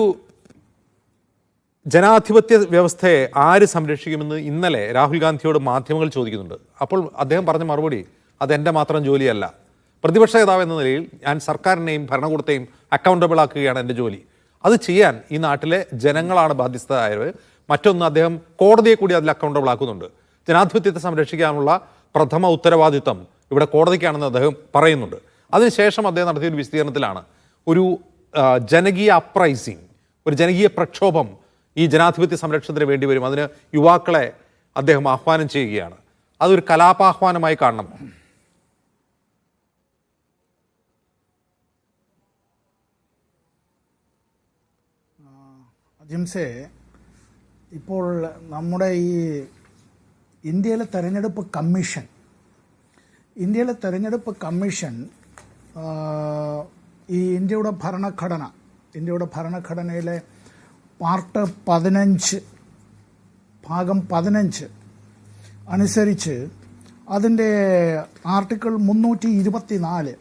ജനാധിപത്യ വ്യവസ്ഥയെ ആര് സംരക്ഷിക്കുമെന്ന് ഇന്നലെ രാഹുൽ ഗാന്ധിയോട് മാധ്യമങ്ങൾ ചോദിക്കുന്നുണ്ട്. അപ്പോൾ അദ്ദേഹം പറഞ്ഞ മറുപടി, അത് എൻ്റെ മാത്രം ജോലിയല്ല. പ്രതിപക്ഷ നേതാവ് എന്ന നിലയിൽ ഞാൻ സർക്കാരിനെയും ഭരണകൂടത്തെയും അക്കൗണ്ടബിൾ ആക്കുകയാണ് എൻ്റെ ജോലി. അത് ചെയ്യാൻ ഈ നാട്ടിലെ ജനങ്ങളാണ് ബാധ്യസ്ഥരായവർ. മറ്റൊന്ന്, അദ്ദേഹം കോടതിയെ കൂടി അതിൽ അക്കൗണ്ടബിൾ ആക്കുന്നുണ്ട്. ജനാധിപത്യത്തെ സംരക്ഷിക്കാനുള്ള പ്രഥമ ഉത്തരവാദിത്വം ഇവിടെ കോടതിക്കാണെന്ന് അദ്ദേഹം പറയുന്നുണ്ട്. അതിനുശേഷം അദ്ദേഹം നടത്തിയൊരു വിശദീകരണത്തിലാണ് ഒരു ജനകീയ അപ്രൈസിങ്, ഒരു ജനകീയ പ്രക്ഷോഭം ഈ ജനാധിപത്യ സംരക്ഷണത്തിന് വേണ്ടി വരും. അതിന് യുവാക്കളെ അദ്ദേഹം ആഹ്വാനം ചെയ്യുകയാണ്. അതൊരു കലാപാഹ്വാനമായി കാണണം. ജിംസെ, ഇപ്പോൾ നമ്മുടെ ഈ ഇന്ത്യയിലെ തെരഞ്ഞെടുപ്പ് കമ്മീഷൻ ഈ ഇന്ത്യയുടെ ഭരണഘടനയിലെ പാർട്ട് 15 ഭാഗം 15 അനുസരിച്ച് അതിൻ്റെ ആർട്ടിക്കിൾ 324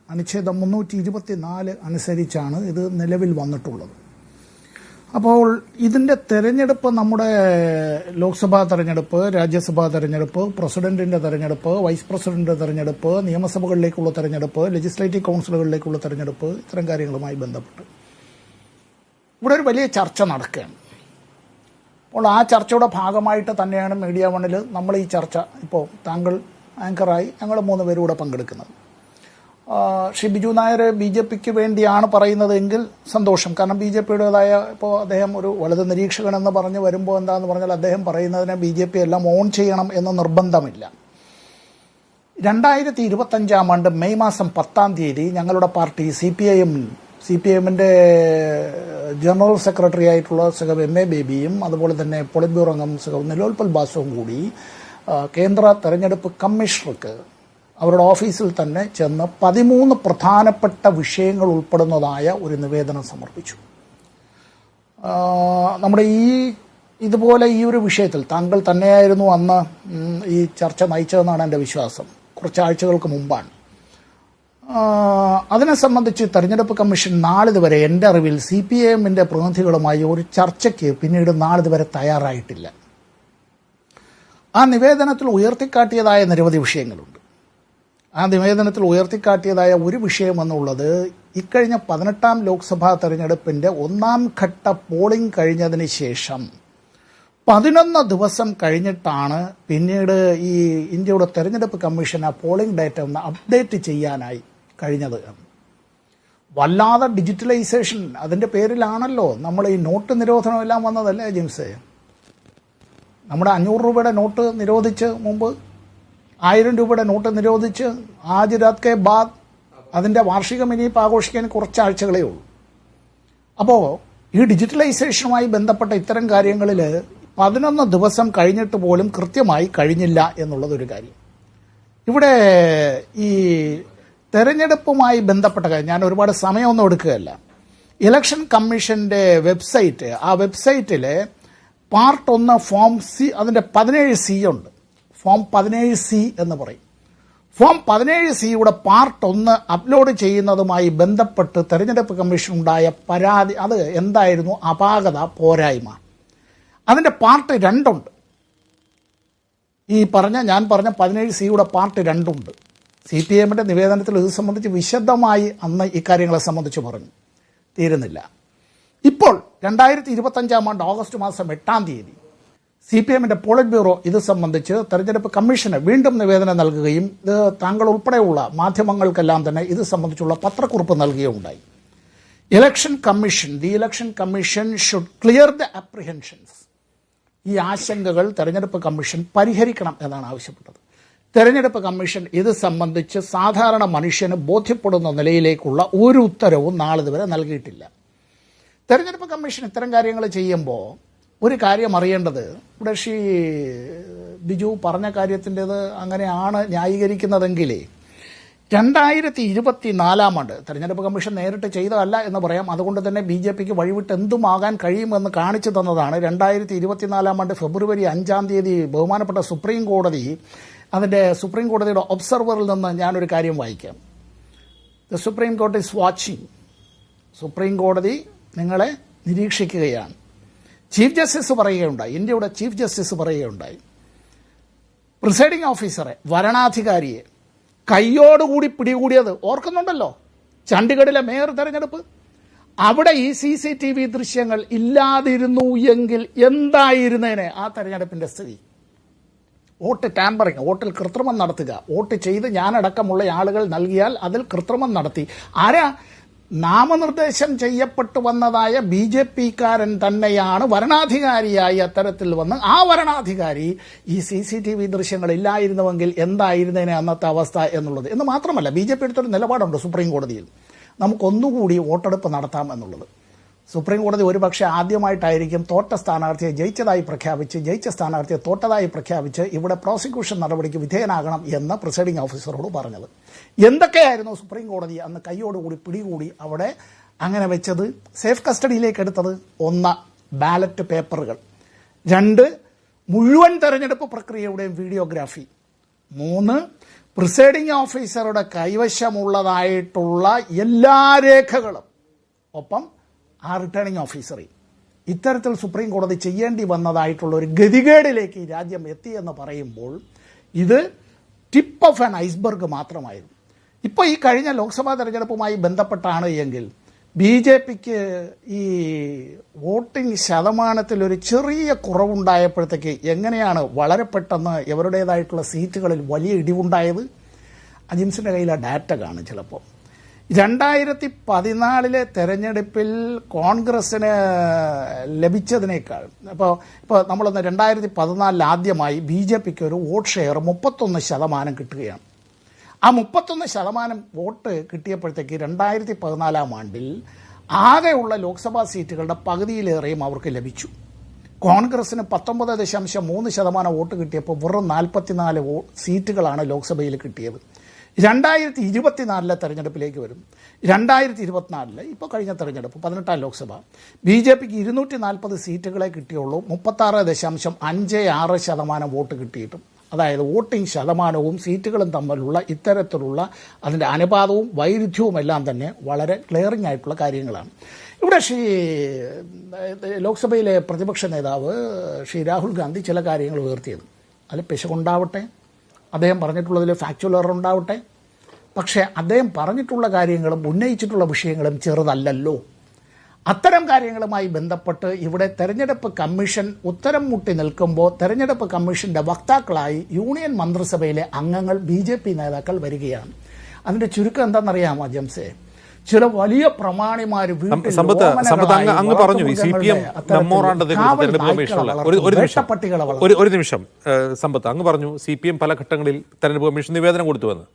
അനുച്ഛേദം 324 അനുസരിച്ചാണ് ഇത് നിലവിൽ വന്നിട്ടുള്ളത്. അപ്പോൾ ഇതിൻ്റെ തെരഞ്ഞെടുപ്പ്, നമ്മുടെ ലോക്സഭാ തെരഞ്ഞെടുപ്പ്, രാജ്യസഭാ തെരഞ്ഞെടുപ്പ്, പ്രസിഡന്റിൻ്റെ തെരഞ്ഞെടുപ്പ്, വൈസ് പ്രസിഡന്റ് തെരഞ്ഞെടുപ്പ്, നിയമസഭകളിലേക്കുള്ള തെരഞ്ഞെടുപ്പ്, ലെജിസ്ലേറ്റീവ് കൗൺസിലുകളിലേക്കുള്ള തെരഞ്ഞെടുപ്പ്, ഇത്തരം കാര്യങ്ങളുമായി ബന്ധപ്പെട്ട് ഇവിടെ ഒരു വലിയ ചർച്ച നടക്കുകയാണ്. അപ്പോൾ ആ ചർച്ചയുടെ ഭാഗമായിട്ട് തന്നെയാണ് മീഡിയ വണ്ണിൽ നമ്മൾ ഈ ചർച്ച, ഇപ്പോൾ താങ്കൾ ആങ്കറായി ഞങ്ങൾ 3 പേരും കൂടെ പങ്കെടുക്കുന്നത്. ശ്രീ ബിജു നായർ BJPക്ക് വേണ്ടിയാണ് പറയുന്നത് എങ്കിൽ സന്തോഷം. കാരണം BJPയുടേതായ, ഇപ്പോൾ അദ്ദേഹം ഒരു വലത് നിരീക്ഷകൻ എന്ന് പറഞ്ഞ് വരുമ്പോൾ എന്താണെന്ന് പറഞ്ഞാൽ അദ്ദേഹം പറയുന്നതിനെ BJP എല്ലാം ഓൺ ചെയ്യണം എന്ന് നിർബന്ധമില്ല. 2025 ആണ്ട് മെയ് മാസം 10-ാം തീയതി ഞങ്ങളുടെ പാർട്ടി CPIMന്റെ ജനറൽ സെക്രട്ടറി ആയിട്ടുള്ള സഹബ് MA ബേബിയും അതുപോലെ തന്നെ പോളിറ്റ് ബ്യൂറോ അംഗം സഹബ് നിലോൽപൽ ബാസുവും കൂടി കേന്ദ്ര തെരഞ്ഞെടുപ്പ് കമ്മീഷണർക്ക് അവരുടെ ഓഫീസിൽ തന്നെ ചെന്ന് 13 പ്രധാനപ്പെട്ട വിഷയങ്ങൾ ഉൾപ്പെടുന്നതായ ഒരു നിവേദനം സമർപ്പിച്ചു. നമ്മുടെ ഇതുപോലെ ഈ ഒരു വിഷയത്തിൽ താങ്കൾ തന്നെയായിരുന്നു അന്ന് ഈ ചർച്ച നയിച്ചതെന്നാണ് എൻ്റെ വിശ്വാസം. കുറച്ചാഴ്ചകൾക്ക് മുമ്പാണ്. അതിനെ സംബന്ധിച്ച് തെരഞ്ഞെടുപ്പ് കമ്മീഷൻ നാളിതുവരെ എൻ്റെ അറിവിൽ CPIMന്റെ പ്രതിനിധികളുമായി ഒരു ചർച്ചയ്ക്ക് പിന്നീട് നാളിതുവരെ തയ്യാറായിട്ടില്ല. ആ നിവേദനത്തിൽ ഉയർത്തിക്കാട്ടിയതായ നിരവധി വിഷയങ്ങളുണ്ട്. ആ നിവേദനത്തിൽ ഉയർത്തിക്കാട്ടിയതായ ഒരു വിഷയം എന്നുള്ളത്, ഇക്കഴിഞ്ഞ 18-ാം ലോക്സഭാ തെരഞ്ഞെടുപ്പിൻ്റെ 1-ാം ഘട്ട പോളിംഗ് കഴിഞ്ഞതിന് ശേഷം 11 ദിവസം കഴിഞ്ഞിട്ടാണ് പിന്നീട് ഈ ഇന്ത്യയുടെ തെരഞ്ഞെടുപ്പ് കമ്മീഷൻ ആ പോളിംഗ് ഡേറ്റ ഒന്ന് അപ്ഡേറ്റ് ചെയ്യാനായി കഴിഞ്ഞത്. വല്ലാതെ ഡിജിറ്റലൈസേഷൻ, അതിൻ്റെ പേരിലാണല്ലോ നമ്മൾ ഈ നോട്ട് നിരോധനം എല്ലാം വന്നതല്ലേ ജിംസേ? നമ്മുടെ 500 രൂപയുടെ നോട്ട് നിരോധിച്ച്, മുമ്പ് 1000 രൂപയുടെ നോട്ട് നിരോധിച്ച്, ആജ് രാത് കെ ബാദ് അതിൻ്റെ വാർഷികം ഇനിയിപ്പോൾ ആഘോഷിക്കാൻ കുറച്ചാഴ്ചകളേ ഉള്ളൂ. അപ്പോൾ ഈ ഡിജിറ്റലൈസേഷനുമായി ബന്ധപ്പെട്ട ഇത്തരം കാര്യങ്ങളിൽ 11 ദിവസം കഴിഞ്ഞിട്ട് പോലും കൃത്യമായി കഴിഞ്ഞില്ല എന്നുള്ളതൊരു കാര്യം. ഇവിടെ ഈ തെരഞ്ഞെടുപ്പുമായി ബന്ധപ്പെട്ട കാര്യം ഞാൻ ഒരുപാട് സമയമൊന്നും എടുക്കുകയല്ല. ഇലക്ഷൻ കമ്മീഷന്റെ വെബ്സൈറ്റ്, ആ വെബ്സൈറ്റിലെ പാർട്ട് 1 ഫോം C, അതിൻ്റെ 17C ഉണ്ട്. ഫോം 17C എന്ന് പറയും. ഫോം 17Cയുടെ പാർട്ട് 1 അപ്ലോഡ് ചെയ്യുന്നതുമായി ബന്ധപ്പെട്ട് തെരഞ്ഞെടുപ്പ് കമ്മീഷൻ ഉണ്ടായ പരാതി, അത് എന്തായിരുന്നു? അപാകത, പോരായ്മ. അതിൻ്റെ പാർട്ട് 2 ഉണ്ട്. ഞാൻ പറഞ്ഞ 17C പാർട്ട് 2 ഉണ്ട്. CPIഎമ്മിൻ്റെ നിവേദനത്തിൽ ഇത് സംബന്ധിച്ച് വിശദമായി അന്ന് ഇക്കാര്യങ്ങളെ സംബന്ധിച്ച് പറഞ്ഞു. തീരുന്നില്ല. ഇപ്പോൾ 2025 ഓഗസ്റ്റ് മാസം 8-ാം തീയതി CPIഎമ്മിൻ്റെ പോളിറ്റ് ബ്യൂറോ ഇത് സംബന്ധിച്ച് തെരഞ്ഞെടുപ്പ് കമ്മീഷന് വീണ്ടും നിവേദനം നൽകുകയും ഇത് താങ്കൾ ഉൾപ്പെടെയുള്ള മാധ്യമങ്ങൾക്കെല്ലാം തന്നെ ഇത് സംബന്ധിച്ചുള്ള പത്രക്കുറിപ്പ് നൽകുകയുണ്ടായി. The election commission should clear the apprehensions. ഈ ആശങ്കകൾ തെരഞ്ഞെടുപ്പ് കമ്മീഷൻ പരിഹരിക്കണം എന്നാണ് ആവശ്യപ്പെട്ടത്. തെരഞ്ഞെടുപ്പ് കമ്മീഷൻ ഇത് സംബന്ധിച്ച് സാധാരണ മനുഷ്യന് ബോധ്യപ്പെടുന്ന നിലയിലേക്കുള്ള ഒരു ഉത്തരവും നാളിതുവരെ നൽകിയിട്ടില്ല. തെരഞ്ഞെടുപ്പ് കമ്മീഷൻ ഇത്തരം കാര്യങ്ങൾ ചെയ്യുമ്പോൾ ഒരു കാര്യം അറിയേണ്ടത്, ഇവിടെ ബിജു പറഞ്ഞ കാര്യത്തിൻ്റെത് അങ്ങനെയാണ് ന്യായീകരിക്കുന്നതെങ്കിൽ 2024 തെരഞ്ഞെടുപ്പ് കമ്മീഷൻ നേരിട്ട് ചെയ്തതല്ല എന്ന് പറയാം. അതുകൊണ്ട് തന്നെ BJPക്ക് വഴിവിട്ട് എന്തുമാകാൻ കഴിയുമെന്ന് കാണിച്ചു തന്നതാണ് 2024 ഫെബ്രുവരി 5-ാം തീയതി ബഹുമാനപ്പെട്ട സുപ്രീം കോടതിയുടെ ഒബ്സർവറിൽ നിന്ന് ഞാനൊരു കാര്യം വായിക്കാം. The supreme court is watching. Supreme കോടതി നിങ്ങളെ നിരീക്ഷിക്കുകയാണ്. ചീഫ് ജസ്റ്റിസ് പറയുകയുണ്ടായി, ഇന്ത്യയുടെ ചീഫ് ജസ്റ്റിസ് പറയുകയുണ്ടായി, പ്രിസൈഡിംഗ് ഓഫീസറെ, വരണാധികാരിയെ കയ്യോടുകൂടി പിടികൂടിയത് ഓർക്കുന്നുണ്ടല്ലോ, ചണ്ഡീഗഡിലെ മേയർ തെരഞ്ഞെടുപ്പ്. അവിടെ ഈ CCTV ദൃശ്യങ്ങൾ ഇല്ലാതിരുന്നു എങ്കിൽ എന്തായിരുന്നേനെ ആ തെരഞ്ഞെടുപ്പിൻ്റെ സ്ഥിതി? വോട്ട് ടാമ്പറിങ്, വോട്ടിൽ കൃത്രിമം നടത്തുക, വോട്ട് ചെയ്ത് ഞാനടക്കമുള്ള ആളുകൾ നൽകിയാൽ അതിൽ കൃത്രിമം നടത്തി. നാമനിർദ്ദേശം ചെയ്യപ്പെട്ടു വന്നതായ BJPക്കാരൻ തന്നെയാണ് വരണാധികാരിയായി അത്തരത്തിൽ വന്ന് ആ വരണാധികാരി ഈ CCTV ദൃശ്യങ്ങൾ ഇല്ലായിരുന്നുവെങ്കിൽ എന്തായിരുന്നേനെ അന്നത്തെ അവസ്ഥ എന്നുള്ളത്. എന്ന് മാത്രമല്ല, BJP എടുത്തൊരു നിലപാടുണ്ട് സുപ്രീം കോടതിയിൽ, നമുക്കൊന്നുകൂടി വോട്ടെടുപ്പ് നടത്താം എന്നുള്ളത്. സുപ്രീം കോടതി ഒരുപക്ഷെ ആദ്യമായിട്ടായിരിക്കും തോറ്റ സ്ഥാനാർത്ഥിയെ ജയിച്ചതായി പ്രഖ്യാപിച്ച്, ജയിച്ച സ്ഥാനാർത്ഥിയെ തോറ്റതായി പ്രഖ്യാപിച്ച് ഇവിടെ പ്രോസിക്യൂഷൻ നടപടിക്ക് വിധേയനാകണം എന്ന് പ്രിസൈഡിംഗ് ഓഫീസറോട് പറഞ്ഞത്. എന്തൊക്കെയായിരുന്നു സുപ്രീം കോടതി അന്ന് കൈയോടുകൂടി പിടികൂടി അവിടെ അങ്ങനെ വെച്ചത്? സേഫ് കസ്റ്റഡിയിലേക്ക് എടുത്തത് 1 ബാലറ്റ് പേപ്പറുകൾ, 2 മുഴുവൻ തെരഞ്ഞെടുപ്പ് പ്രക്രിയയുടെയും വീഡിയോഗ്രാഫി, 3 പ്രിസൈഡിംഗ് ഓഫീസറുടെ കൈവശമുള്ളതായിട്ടുള്ള എല്ലാ രേഖകളും, ഒപ്പം ആ റിട്ടേണിംഗ് ഓഫീസറെ. ഇത്തരത്തിൽ സുപ്രീം കോടതി ചെയ്യേണ്ടി വന്നതായിട്ടുള്ള ഒരു ഗതികേടിലേക്ക് ഈ രാജ്യം എത്തിയെന്ന് പറയുമ്പോൾ ഇത് ടിപ്പ് ഓഫ് ആൻ ഐസ്ബർഗ് മാത്രമായിരുന്നു. ഇപ്പോൾ ഈ കഴിഞ്ഞ ലോക്സഭാ തെരഞ്ഞെടുപ്പുമായി ബന്ധപ്പെട്ടാണ് എങ്കിൽ BJPക്ക് ഈ വോട്ടിംഗ് ശതമാനത്തിൽ ഒരു ചെറിയ കുറവുണ്ടായപ്പോഴത്തേക്ക് എങ്ങനെയാണ് വളരെ പെട്ടെന്ന് ഇവരുടേതായിട്ടുള്ള സീറ്റുകളിൽ വലിയ ഇടിവുണ്ടായത്? അജിംസിൻ്റെ കയ്യിൽ ആ ഡാറ്റ കാണും. ചിലപ്പോൾ 2014 തെരഞ്ഞെടുപ്പിൽ കോൺഗ്രസ്സിന് ലഭിച്ചതിനേക്കാൾ ഇപ്പോൾ നമ്മളൊന്ന് 2014 ആദ്യമായി BJPക്ക് ഒരു വോട്ട് ഷെയർ 31% കിട്ടുകയാണ്. ആ 31% വോട്ട് കിട്ടിയപ്പോഴത്തേക്ക് 2014 ആകെയുള്ള ലോക്സഭാ സീറ്റുകളുടെ പകുതിയിലേറെയും അവർക്ക് ലഭിച്ചു. കോൺഗ്രസ്സിന് 19.3% വോട്ട് കിട്ടിയപ്പോൾ വെറും 44 സീറ്റുകളാണ് ലോക്സഭയിൽ കിട്ടിയത്. 2024 തെരഞ്ഞെടുപ്പിലേക്ക് വരും. 2024 ഇപ്പോൾ കഴിഞ്ഞ തെരഞ്ഞെടുപ്പ് 18-ാം ലോക്സഭ BJPക്ക് 240 സീറ്റുകളെ കിട്ടിയുള്ളൂ. 36.56% വോട്ട് കിട്ടിയിട്ടും, അതായത് വോട്ടിംഗ് ശതമാനവും സീറ്റുകളും തമ്മിലുള്ള ഇത്തരത്തിലുള്ള അതിൻ്റെ അനുപാതവും വൈരുദ്ധ്യവും എല്ലാം തന്നെ വളരെ ക്ലിയറിംഗ് ആയിട്ടുള്ള കാര്യങ്ങളാണ്. ഇവിടെ ലോക്സഭയിലെ പ്രതിപക്ഷ നേതാവ് രാഹുൽ ഗാന്ധി ചില കാര്യങ്ങൾ ഉയർത്തിയത്, അതിൽ പിശകുണ്ടാവട്ടെ, അദ്ദേഹം പറഞ്ഞിട്ടുള്ളതിൽ ഫാക്ച്വൽ എറർ ഉണ്ടാവട്ടെ, പക്ഷേ അദ്ദേഹം പറഞ്ഞിട്ടുള്ള കാര്യങ്ങളും ഉന്നയിച്ചിട്ടുള്ള വിഷയങ്ങളും ചെറുതല്ലല്ലോ. അത്തരം കാര്യങ്ങളുമായി ബന്ധപ്പെട്ട് ഇവിടെ തെരഞ്ഞെടുപ്പ് കമ്മീഷൻ ഉത്തരം മുട്ടി നിൽക്കുമ്പോൾ തെരഞ്ഞെടുപ്പ് കമ്മീഷന്റെ വക്താക്കളായി യൂണിയൻ മന്ത്രിസഭയിലെ അംഗങ്ങൾ BJP നേതാക്കൾ വരികയാണ്. അതിന്റെ ചുരുക്കം എന്താണെന്നറിയാമോ ജംസേ? ചില വലിയ പ്രമാണിമാർ അങ്ങ് പറഞ്ഞു CPM ഒരു നിമിഷം സമ്പത്ത്, അങ്ങ് പറഞ്ഞു CPM പല ഘട്ടങ്ങളിൽ തെരഞ്ഞെടുപ്പ് കമ്മീഷൻ നിവേദനം കൊടുത്തുവെന്ന്.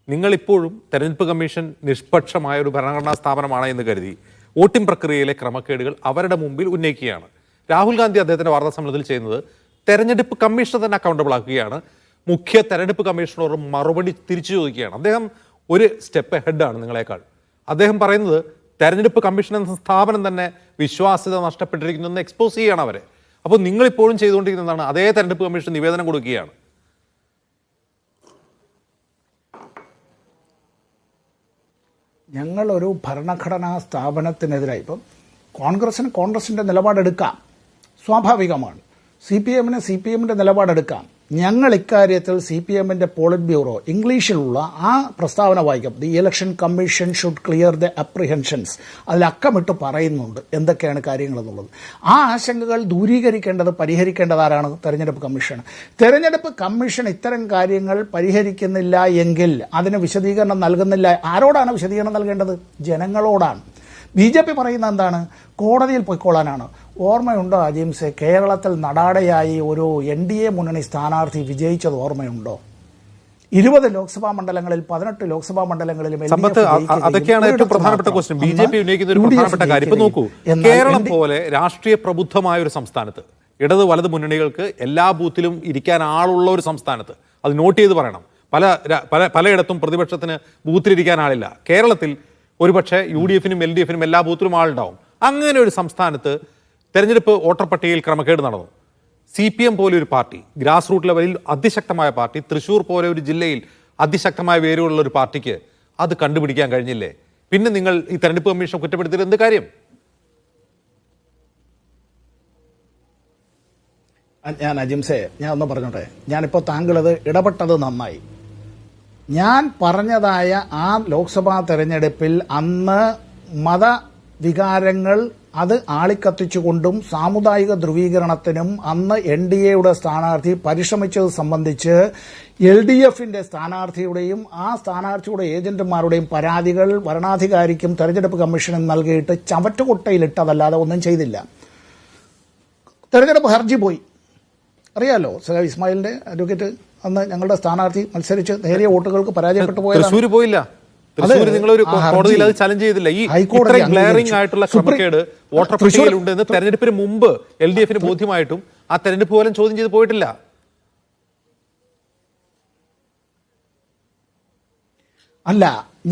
നിങ്ങളിപ്പോഴും തെരഞ്ഞെടുപ്പ് കമ്മീഷൻ നിഷ്പക്ഷമായ ഒരു ഭരണഘടനാ സ്ഥാപനമാണ് എന്ന് കരുതി വോട്ടിംഗ് പ്രക്രിയയിലെ ക്രമക്കേടുകൾ അവരുടെ മുമ്പിൽ ഉന്നയിക്കുകയാണ്. രാഹുൽ ഗാന്ധി അദ്ദേഹത്തിന്റെ വാർത്താ സമ്മേളനത്തിൽ ചെയ്യുന്നത് തെരഞ്ഞെടുപ്പ് കമ്മീഷനെ തന്നെ അക്കൗണ്ടബിൾ ആക്കുകയാണ്. മുഖ്യ തെരഞ്ഞെടുപ്പ് കമ്മീഷണർ മറുപടി തിരിച്ചു ചോദിക്കുകയാണ്. അദ്ദേഹം ഒരു സ്റ്റെപ്പ് ഹെഡാണ് നിങ്ങളെക്കാൾ. അദ്ദേഹം പറയുന്നത് തെരഞ്ഞെടുപ്പ് കമ്മീഷൻ എന്ന സ്ഥാപനം തന്നെ വിശ്വാസ്യത നഷ്ടപ്പെട്ടിരിക്കുന്നു എന്ന് എക്സ്പോസ് ചെയ്യുകയാണ് അവരെ. അപ്പോൾ നിങ്ങളിപ്പോഴും ചെയ്തുകൊണ്ടിരിക്കുന്നതാണ് അതേ തെരഞ്ഞെടുപ്പ് കമ്മീഷൻ നിവേദനം കൊടുക്കുകയാണ്. ഞങ്ങളൊരു ഭരണഘടനാ സ്ഥാപനത്തിനെതിരായി ഇപ്പം കോൺഗ്രസിൻ്റെ നിലപാടെടുക്കാം, സ്വാഭാവികമാണ്. CPMന്റെ നിലപാടെടുക്കാം. ഞങ്ങൾ ഇക്കാര്യത്തിൽ CPM-ന്റെ പോളിറ്റ് ബ്യൂറോ ഇംഗ്ലീഷിലുള്ള ആ പ്രസ്താവന വായിക്കാം. The election commission should clear the apprehensions. അതിൽ അക്കമിട്ട് പറയുന്നുണ്ട് എന്തൊക്കെയാണ് കാര്യങ്ങളെന്നുള്ളത്. ആ ആശങ്കകൾ ദൂരീകരിക്കേണ്ടത് പരിഹരിക്കേണ്ടത് ആരാണ്? തെരഞ്ഞെടുപ്പ് കമ്മീഷൻ. തെരഞ്ഞെടുപ്പ് കമ്മീഷൻ ഇത്തരം കാര്യങ്ങൾ പരിഹരിക്കുന്നില്ല എങ്കിൽ അതിന് വിശദീകരണം നൽകുന്നില്ല. ആരോടാണ് വിശദീകരണം നൽകേണ്ടത്? ജനങ്ങളോടാണ്. BJP പറയുന്ന എന്താണ്? കോടതിയിൽ പൊയ്ക്കോളാനാണ്. ഓർമ്മയുണ്ടോ അജിംസെ, കേരളത്തിൽ നടാടയായി ഒരു NDA മുന്നണി സ്ഥാനാർത്ഥി വിജയിച്ചത് ഓർമ്മയുണ്ടോ? 20 ലോക്സഭാ മണ്ഡലങ്ങളിൽ 18 ലോക്സഭാ മണ്ഡലങ്ങളിലും സമ്പത്ത് അതൊക്കെയാണ് ഏറ്റവും പ്രധാനപ്പെട്ട ക്വസ്റ്റ്യൻ. BJP ഉന്നയിക്കുന്ന ഒരു പ്രധാനപ്പെട്ട കാര്യം ഇപ്പൊ നോക്കൂ, കേരളം പോലെ രാഷ്ട്രീയ പ്രബുദ്ധമായ ഒരു സംസ്ഥാനത്ത്, ഇടത് വലത് മുന്നണികൾക്ക് എല്ലാ ബൂത്തിലും ഇരിക്കാൻ ആളുള്ള ഒരു സംസ്ഥാനത്ത്, അത് നോട്ട് ചെയ്ത് പറയണം, പലയിടത്തും പ്രതിപക്ഷത്തിന് ബൂത്തിലിരിക്കാൻ ആളില്ല. കേരളത്തിൽ ഒരുപക്ഷെ UDF-നും LDF-നും എല്ലാ ബൂത്തിലും ആളുണ്ടാവും. അങ്ങനെ ഒരു സംസ്ഥാനത്ത് തെരഞ്ഞെടുപ്പ് വോട്ടർ പട്ടികയിൽ ക്രമക്കേട് നടന്നു. CPM പോലെ ഒരു പാർട്ടി, ഗ്രാസ് റൂട്ട് ലെവലിൽ അതിശക്തമായ പാർട്ടി, തൃശ്ശൂർ പോലെ ഒരു ജില്ലയിൽ അതിശക്തമായ വേരുകളുള്ള ഒരു പാർട്ടിക്ക് അത് കണ്ടുപിടിക്കാൻ കഴിഞ്ഞില്ലേ? പിന്നെ നിങ്ങൾ ഈ തെരഞ്ഞെടുപ്പ് കമ്മീഷൻ കുറ്റപ്പെടുത്തിയിട്ട് എന്ത് കാര്യം? ഞാൻ അജിംസെ, ഞാൻ ഒന്ന് പറഞ്ഞോട്ടെ. ഞാനിപ്പോൾ താങ്കളത് ഇടപെട്ടത് നന്നായി. ഞാൻ പറഞ്ഞതായ ആ ലോക്സഭാ തെരഞ്ഞെടുപ്പിൽ അന്ന് മതവികാരങ്ങൾ അത് ആളിക്കത്തിച്ചുകൊണ്ടും സാമുദായിക ധ്രുവീകരണത്തിനും അന്ന് NDA-യുടെ സ്ഥാനാർത്ഥി പരിശ്രമിച്ചത് സംബന്ധിച്ച് LDF-ന്റെ സ്ഥാനാർത്ഥിയുടെയും ആ സ്ഥാനാർത്ഥിയുടെ ഏജന്റുമാരുടെയും പരാതികൾ വരണാധികാരിക്കും തെരഞ്ഞെടുപ്പ് കമ്മീഷനും നൽകിയിട്ട് ചവറ്റുകൊട്ടയിലിട്ടതല്ലാതെ ഒന്നും ചെയ്തില്ല. തെരഞ്ഞെടുപ്പ് ഹർജി പോയി. അറിയാലോ, സഖാവ് ഇസ്മായിലിന്റെ അഡ്വക്കേറ്റ് അന്ന് ഞങ്ങളുടെ സ്ഥാനാർത്ഥി മത്സരിച്ച് നേരിയ വോട്ടുകൾക്ക് പരാജയപ്പെട്ടു പോയത്. തൃശ്ശൂർ പോയില്ല. തൃശ്ശൂർ നിങ്ങളൊരു കോടതിയിൽ അത് ചലഞ്ച് ചെയ്തില്ല. ഈ ഇത്രയും ഗ്ലെയറിംഗ് ആയിട്ടുള്ള ക്രമക്കേട് വോട്ടർ പട്ടികയിലുണ്ടെന്ന് തെരഞ്ഞെടുപ്പിന് മുമ്പ് LDF-ന് ബോധ്യമായിട്ടും ആ തെരഞ്ഞെടുപ്പ് പോലും ചോദ്യം ചെയ്ത് പോയിട്ടില്ല. അല്ല,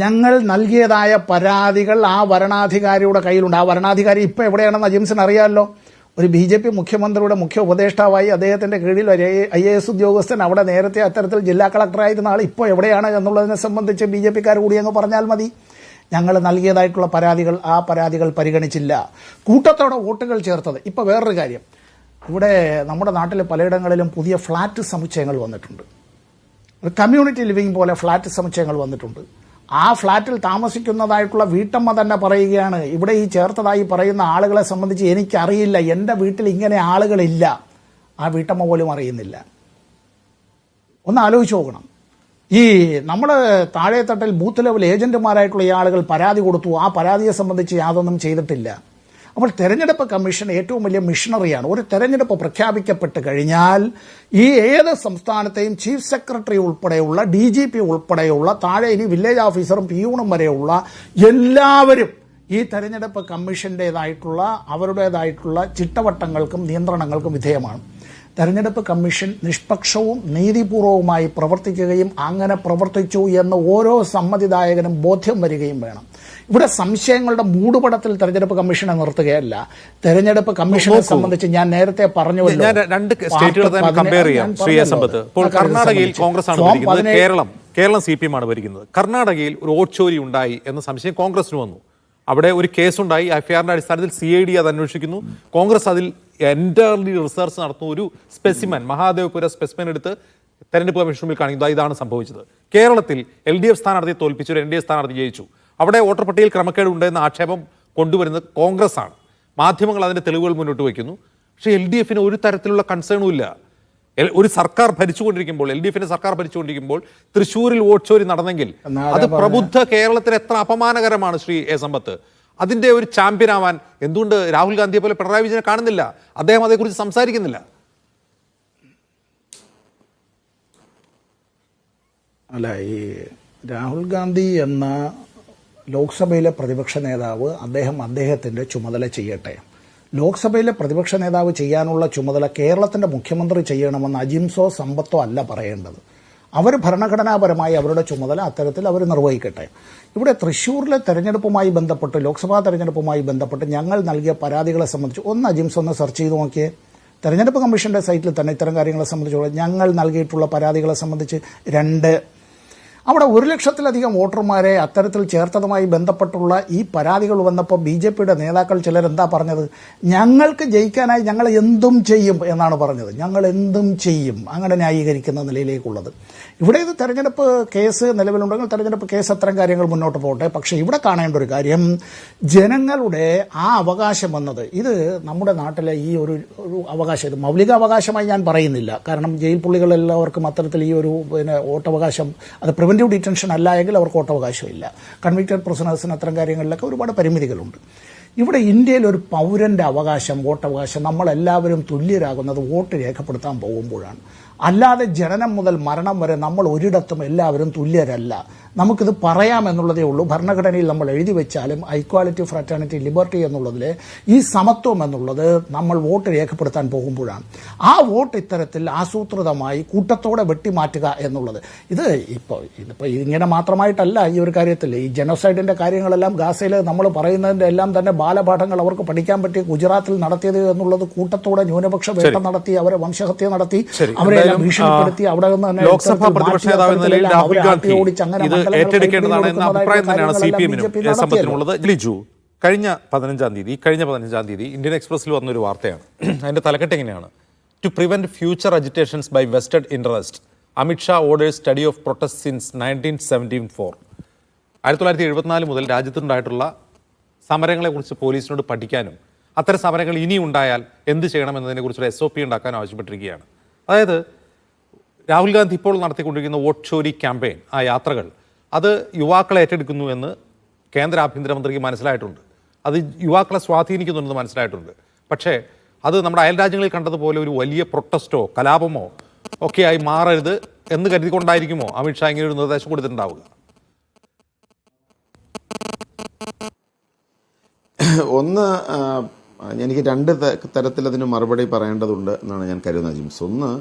ഞങ്ങൾ നൽകിയതായ പരാതികൾ ആ വരണാധികാരിയുടെ കയ്യിലുണ്ട്. ആ വരണാധികാരി ഇപ്പൊ എവിടെയാണെന്ന് അജിംസിന് അറിയാമല്ലോ. ഒരു BJP മുഖ്യമന്ത്രിയുടെ മുഖ്യ ഉപദേഷ്ടാവായി അദ്ദേഹത്തിന്റെ കീഴിൽ ഒരു IAS ഉദ്യോഗസ്ഥൻ അവിടെ നേരത്തെ അത്തരത്തിൽ ജില്ലാ കളക്ടറായിരുന്ന ആൾ ഇപ്പോൾ എവിടെയാണ് എന്നുള്ളതിനെ സംബന്ധിച്ച് BJP-ക്കാർ കൂടി അങ്ങ് പറഞ്ഞാൽ മതി. ഞങ്ങൾ നൽകിയതായിട്ടുള്ള പരാതികൾ, ആ പരാതികൾ പരിഗണിച്ചില്ല. കൂട്ടത്തോടെ വോട്ടുകൾ ചേർത്തത്. ഇപ്പോൾ വേറൊരു കാര്യം, ഇവിടെ നമ്മുടെ നാട്ടിൽ പലയിടങ്ങളിലും പുതിയ ഫ്ലാറ്റ് സമുച്ചയങ്ങൾ വന്നിട്ടുണ്ട്. ഒരു കമ്മ്യൂണിറ്റി ലിവിംഗ് പോലെ ഫ്ലാറ്റ് സമുച്ചയങ്ങൾ വന്നിട്ടുണ്ട്. ആ ഫ്ലാറ്റിൽ താമസിക്കുന്നതായിട്ടുള്ള വീട്ടമ്മ തന്നെ പറയുകയാണ്, ഇവിടെ ഈ ചേർത്തതായി പറയുന്ന ആളുകളെ സംബന്ധിച്ച് എനിക്കറിയില്ല, എൻ്റെ വീട്ടിൽ ഇങ്ങനെ ആളുകളില്ല. ആ വീട്ടമ്മ പോലും അറിയുന്നില്ല. ഒന്ന് ആലോചിച്ച് നോക്കണം. ഈ നമ്മുടെ താഴെത്തട്ടിൽ ബൂത്ത് ലെവൽ ഏജന്റുമാരായിട്ടുള്ള ഈ ആളുകൾ പരാതി കൊടുത്തു. ആ പരാതിയെ സംബന്ധിച്ച് യാതൊന്നും ചെയ്തിട്ടില്ല. അപ്പോൾ തെരഞ്ഞെടുപ്പ് കമ്മീഷൻ ഏറ്റവും വലിയ മിഷണറിയാണ്. ഒരു തെരഞ്ഞെടുപ്പ് പ്രഖ്യാപിക്കപ്പെട്ട് കഴിഞ്ഞാൽ ഈ ഏത് സംസ്ഥാനത്തെയും ചീഫ് സെക്രട്ടറി ഉൾപ്പെടെയുള്ള DGP ഉൾപ്പെടെയുള്ള താഴെ ഇനി വില്ലേജ് ഓഫീസറും പിയൂണും വരെയുള്ള എല്ലാവരും ഈ തെരഞ്ഞെടുപ്പ് കമ്മീഷൻ്റെതായിട്ടുള്ള അവരുടേതായിട്ടുള്ള ചിട്ടവട്ടങ്ങൾക്കും നിയന്ത്രണങ്ങൾക്കും വിധേയമാണ്. തെരഞ്ഞെടുപ്പ് കമ്മീഷൻ നിഷ്പക്ഷവും നീതിപൂർവവുമായി പ്രവർത്തിക്കുകയും അങ്ങനെ പ്രവർത്തിച്ചു എന്ന് ഓരോ സമ്മതിദായകനും ബോധ്യം വരികയും വേണം. ഇവിടെ സംശയങ്ങളുടെ മൂടുപടത്തിൽ തെരഞ്ഞെടുപ്പ് കമ്മീഷനെ നിർത്തുകയല്ല. തെരഞ്ഞെടുപ്പ് കമ്മീഷനെ സംബന്ധിച്ച് ഞാൻ നേരത്തെ പറഞ്ഞുവല്ലോ, ഞാൻ രണ്ട് സ്റ്റേറ്റുകളെ തന്നെ കമ്പയർ ചെയ്യാം. ശ്രീ സമ്പത്ത്, ഇപ്പോൾ കർണാടകയിൽ കോൺഗ്രസ് ആണ് ഭരിക്കുന്നത്, കേരളം CPM ആണ് ഭരിക്കുന്നത്. കർണാടകയിൽ ഒരു വോട്ട് ചോരി ഉണ്ടായി എന്ന സംശയം കോൺഗ്രസിന് വന്നു. അവിടെ ഒരു കേസുണ്ടായി. FIR-ന്റെ അടിസ്ഥാനത്തിൽ CID അത് അന്വേഷിക്കുന്നു. കോൺഗ്രസ് അതിൽ എൻറ്റയർലി റിസർച്ച് നടത്തുന്ന ഒരു സ്പെസിമൻ, മഹാദേവപുര സ്പെസിമൻ എടുത്ത് തെരഞ്ഞെടുപ്പ് കമ്മീഷൻ മുമ്പിൽ കാണിക്കുന്നു. ഇതാണ് സംഭവിച്ചത്. കേരളത്തിൽ LDF സ്ഥാനാർത്ഥിയെ തോൽപ്പിച്ചു, ഒരു NDA സ്ഥാനാർത്ഥി ജയിച്ചു. അവിടെ വോട്ടർ പട്ടികയിൽ ക്രമക്കേട് ഉണ്ടെന്ന ആക്ഷേപം കൊണ്ടുവരുന്നത് കോൺഗ്രസ് ആണ്. മാധ്യമങ്ങൾ അതിന്റെ തെളിവുകൾ മുന്നോട്ട് വയ്ക്കുന്നു. പക്ഷേ LDF-ന് ഒരു തരത്തിലുള്ള കൺസേണും ഇല്ല. ഒരു സർക്കാർ ഭരിച്ചുകൊണ്ടിരിക്കുമ്പോൾ, LDF-ന്റെ സർക്കാർ ഭരിച്ചുകൊണ്ടിരിക്കുമ്പോൾ തൃശ്ശൂരിൽ വോട്ട് ചോരി നടന്നെങ്കിൽ അത് പ്രബുദ്ധ കേരളത്തിന് എത്ര അപമാനകരമാണ് ശ്രീ സമ്പത്ത്. അതിന്റെ ഒരു ചാമ്പ്യൻ ആവാൻ എന്തുകൊണ്ട് രാഹുൽ ഗാന്ധിയെ പോലെ പിണറായി വിജയനെ കാണുന്നില്ല? അദ്ദേഹം അതേക്കുറിച്ച് സംസാരിക്കുന്നില്ല. അല്ല, ഈ രാഹുൽ ഗാന്ധി എന്ന ലോക്സഭയിലെ പ്രതിപക്ഷ നേതാവ് അദ്ദേഹത്തിന്റെ ചുമതല ചെയ്യട്ടെ. ലോക്സഭയിലെ പ്രതിപക്ഷ നേതാവ് ചെയ്യാനുള്ള ചുമതല കേരളത്തിന്റെ മുഖ്യമന്ത്രി ചെയ്യണമെന്ന് അജിംസോ സമ്പത്തോ അല്ല പറയേണ്ടത്. അവർ ഭരണഘടനാപരമായി അവരുടെ ചുമതല അത്തരത്തിൽ അവർ നിർവഹിക്കട്ടെ. ഇവിടെ തൃശ്ശൂരിലെ തെരഞ്ഞെടുപ്പുമായി ബന്ധപ്പെട്ട്, ലോക്സഭാ തെരഞ്ഞെടുപ്പുമായി ബന്ധപ്പെട്ട് ഞങ്ങൾ നൽകിയ പരാതികളെ സംബന്ധിച്ച് ഒന്ന് അജിംസ് ഒന്ന് സെർച്ച് ചെയ്ത് നോക്കിയേ. തെരഞ്ഞെടുപ്പ് കമ്മീഷന്റെ സൈറ്റിൽ തന്നെ ഇത്തരം കാര്യങ്ങളെ സംബന്ധിച്ചുള്ള ഞങ്ങൾ നൽകിയിട്ടുള്ള പരാതികളെ സംബന്ധിച്ച് 2 അവിടെ 1,00,000-ലധികം വോട്ടർമാരെ അത്തരത്തിൽ ചേർത്തതുമായി ബന്ധപ്പെട്ടുള്ള ഈ പരാതികൾ വന്നപ്പോൾ BJPയുടെ നേതാക്കൾ ചിലരെന്താ പറഞ്ഞത്? ഞങ്ങൾക്ക് ജയിക്കാനായി ഞങ്ങൾ എന്തും ചെയ്യും എന്നാണ് പറഞ്ഞത്. ഞങ്ങൾ എന്തും ചെയ്യും, അങ്ങനെ ന്യായീകരിക്കുന്ന നിലയിലേക്കുള്ളത്. ഇവിടെ ഇത് തെരഞ്ഞെടുപ്പ് കേസ് നിലവിലുണ്ടെങ്കിൽ തെരഞ്ഞെടുപ്പ് കേസ് അത്തരം കാര്യങ്ങൾ മുന്നോട്ട് പോകട്ടെ. പക്ഷേ ഇവിടെ കാണേണ്ട ഒരു കാര്യം, ജനങ്ങളുടെ ആ അവകാശം വന്നത്, ഇത് നമ്മുടെ നാട്ടിലെ ഈ ഒരു അവകാശം, ഇത് മൗലിക അവകാശമായി ഞാൻ പറയുന്നില്ല. കാരണം ജയിൽ പുള്ളികളെല്ലാവർക്കും അത്തരത്തിൽ ഈ ഒരു വോട്ടവകാശം, അത് പ്രിവന്റീവ് ഡിറ്റൻഷൻ അല്ല എങ്കിൽ അവർക്ക് വോട്ടവകാശമില്ല. കൺവിക്റ്റഡ് പ്രിസണേഴ്സിന് അത്തരം കാര്യങ്ങളിലൊക്കെ ഒരുപാട് പരിമിതികളുണ്ട്. ഇവിടെ ഇന്ത്യയിൽ ഒരു പൗരന്റെ അവകാശം, വോട്ടവകാശം, നമ്മളെല്ലാവരും തുല്യരാകുന്നത് വോട്ട് രേഖപ്പെടുത്താൻ പോകുമ്പോഴാണ്. അല്ലാതെ ജനനം മുതൽ മരണം വരെ നമ്മൾ ഒരിടത്തും എല്ലാവരും തുല്യരല്ല. നമുക്കിത് പറയാമെന്നുള്ളതേ ഉള്ളൂ. ഭരണഘടനയിൽ നമ്മൾ എഴുതി വെച്ചാലും ഈക്വാലിറ്റി, ഫ്രാറ്റേണിറ്റി, ലിബർട്ടി എന്നുള്ളതിൽ ഈ സമത്വം എന്നുള്ളത് നമ്മൾ വോട്ട് രേഖപ്പെടുത്താൻ പോകുമ്പോഴാണ്. ആ വോട്ട് ഇത്തരത്തിൽ ആസൂത്രിതമായി കൂട്ടത്തോടെ വെട്ടിമാറ്റുക എന്നുള്ളത്, ഇതിപ്പോൾ ഇങ്ങനെ മാത്രമായിട്ടല്ല. ഈ ഒരു കാര്യത്തിൽ ഈ ജനോസൈഡിന്റെ കാര്യങ്ങളെല്ലാം ഗാസയിൽ നമ്മൾ പറയുന്നതിന്റെ എല്ലാം തന്നെ ബാലപാഠങ്ങൾ അവർക്ക് പഠിക്കാൻ പറ്റി ഗുജറാത്തിൽ നടത്തിയത് എന്നുള്ളത് കൂട്ടത്തോടെ ന്യൂനപക്ഷ വേട്ട നടത്തി, അവരെ വംശഹത്യ നടത്തി, അവരെ ഭീഷണിപ്പെടുത്തി, അവിടെ നിന്ന് തന്നെ ലോക്സഭാ പ്രതിപക്ഷ നേതാവ് എന്ന നിലയിൽ രാഹുൽ ഗാന്ധി ഇത് ഏറ്റെടുക്കേണ്ടതാണ് എന്ന അഭിപ്രായം തന്നെയാണ് CPM-നും സംബന്ധിച്ചിനുള്ളത്. ലിജു, കഴിഞ്ഞ 15-ാം തീയതി ഇന്ത്യൻ എക്സ്പ്രസിൽ വന്നൊരു വാർത്തയാണ്. അതിന്റെ തലക്കെട്ട് എങ്ങനെയാണ്? To prevent future agitations by vested interest, Amit Shah orders study of protest since 1974. 1974 മുതൽ രാജ്യത്തുണ്ടായിട്ടുള്ള സമരങ്ങളെക്കുറിച്ച് പോലീസിനോട് പഠിക്കാനും അത്തരം സമരങ്ങൾ ഇനി ഉണ്ടായാൽ എന്ത് ചെയ്യണമെന്നതിനെക്കുറിച്ചൊരു SOP ഉണ്ടാക്കാൻ ആവശ്യപ്പെട്ടിരിക്കുകയാണ്. അതായത് രാഹുൽ ഗാന്ധി ഇപ്പോൾ നടത്തിക്കൊണ്ടിരിക്കുന്ന വോട്ട് ചോരി ക്യാമ്പയിൻ, ആ യാത്രകൾ, അത് യുവാക്കളെ ഏറ്റെടുക്കുന്നു എന്ന് കേന്ദ്ര ആഭ്യന്തരമന്ത്രിക്ക് മനസ്സിലായിട്ടുണ്ട്. അത് യുവാക്കളെ സ്വാധീനിക്കുന്നുണ്ടെന്ന് മനസ്സിലായിട്ടുണ്ട്. പക്ഷേ അത് നമ്മുടെ അയൽ രാജ്യങ്ങളിൽ കണ്ടതുപോലെ ഒരു വലിയ പ്രൊട്ടസ്റ്റോ കലാപമോ ഒക്കെയായി മാറരുത് എന്ന് കരുതിക്കൊണ്ടായിരിക്കുമോ അമിത്ഷാ ഇങ്ങനെ ഒരു നിർദ്ദേശം കൊടുത്തിട്ടുണ്ടാവുക? ഒന്ന്, എനിക്ക് രണ്ട് തരത്തിൽ അതിന് മറുപടി പറയേണ്ടതുണ്ട് എന്നാണ് ഞാൻ കരുതുന്നത് ജിംസ്. ഒന്ന്,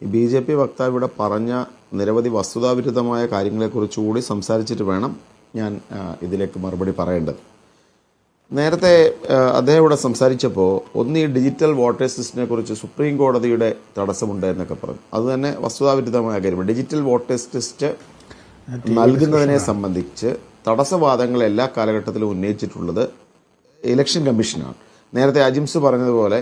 ഈ BJP വക്താവ് ഇവിടെ പറഞ്ഞ നിരവധി വസ്തുതാവിരുദ്ധമായ കാര്യങ്ങളെക്കുറിച്ചുകൂടി സംസാരിച്ചിട്ട് വേണം ഞാൻ ഇതിലേക്ക് മറുപടി പറയേണ്ടത്. നേരത്തെ അദ്ദേഹം ഇവിടെ സംസാരിച്ചപ്പോൾ ഒന്ന്, ഈ ഡിജിറ്റൽ വോട്ടേഴ്സ് ലിസ്റ്റിനെ കുറിച്ച് സുപ്രീം കോടതിയുടെ തടസ്സമുണ്ട് എന്നൊക്കെ പറഞ്ഞു. അത് തന്നെ വസ്തുതാവിരുദ്ധമായ കാര്യമാണ്. ഡിജിറ്റൽ വോട്ടേഴ്സ് ലിസ്റ്റ് നൽകുന്നതിനെ സംബന്ധിച്ച് തടസ്സവാദങ്ങൾ എല്ലാ കാലഘട്ടത്തിലും ഉന്നയിച്ചിട്ടുള്ളത് ഇലക്ഷൻ കമ്മീഷനാണ്. നേരത്തെ അജിംസ് പറഞ്ഞതുപോലെ,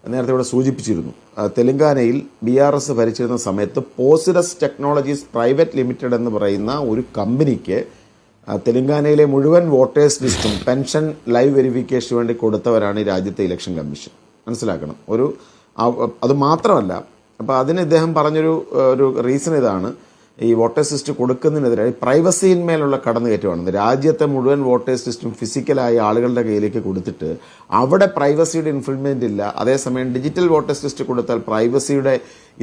നേരത്തെ ഇവിടെ സൂചിപ്പിച്ചിരുന്നു, തെലങ്കാനയിൽ BRS ഭരിച്ചിരുന്ന സമയത്ത് പോസിഡസ് ടെക്നോളജീസ് പ്രൈവറ്റ് ലിമിറ്റഡ് എന്ന് പറയുന്ന ഒരു കമ്പനിക്ക് തെലങ്കാനയിലെ മുഴുവൻ വോട്ടേഴ്സ് ലിസ്റ്റും പെൻഷൻ ലൈവ് വെരിഫിക്കേഷന് വേണ്ടി കൊടുത്തവരാണ് ഈ രാജ്യത്തെ ഇലക്ഷൻ കമ്മീഷൻ. മനസ്സിലാക്കണം. അത് മാത്രമല്ല, അപ്പോൾ അതിന് ഇദ്ദേഹം പറഞ്ഞൊരു റീസൺ ഇതാണ്, ഈ വോട്ടേഴ്സ് ലിസ്റ്റ് കൊടുക്കുന്നതിനെതിരെ പ്രൈവസിയിന്മേലുള്ള കടന്നുകയറ്റമാണ്. രാജ്യത്തെ മുഴുവൻ വോട്ടേഴ്സ് ലിസ്റ്റും ഫിസിക്കലായി ആളുകളുടെ കയ്യിലേക്ക് കൊടുത്തിട്ട് അവിടെ പ്രൈവസിയുടെ ഇൻഫ്രിഞ്ച്മെന്റ് ഇല്ല, അതേസമയം ഡിജിറ്റൽ വോട്ടേഴ്സ് ലിസ്റ്റ് കൊടുത്താൽ പ്രൈവസിയുടെ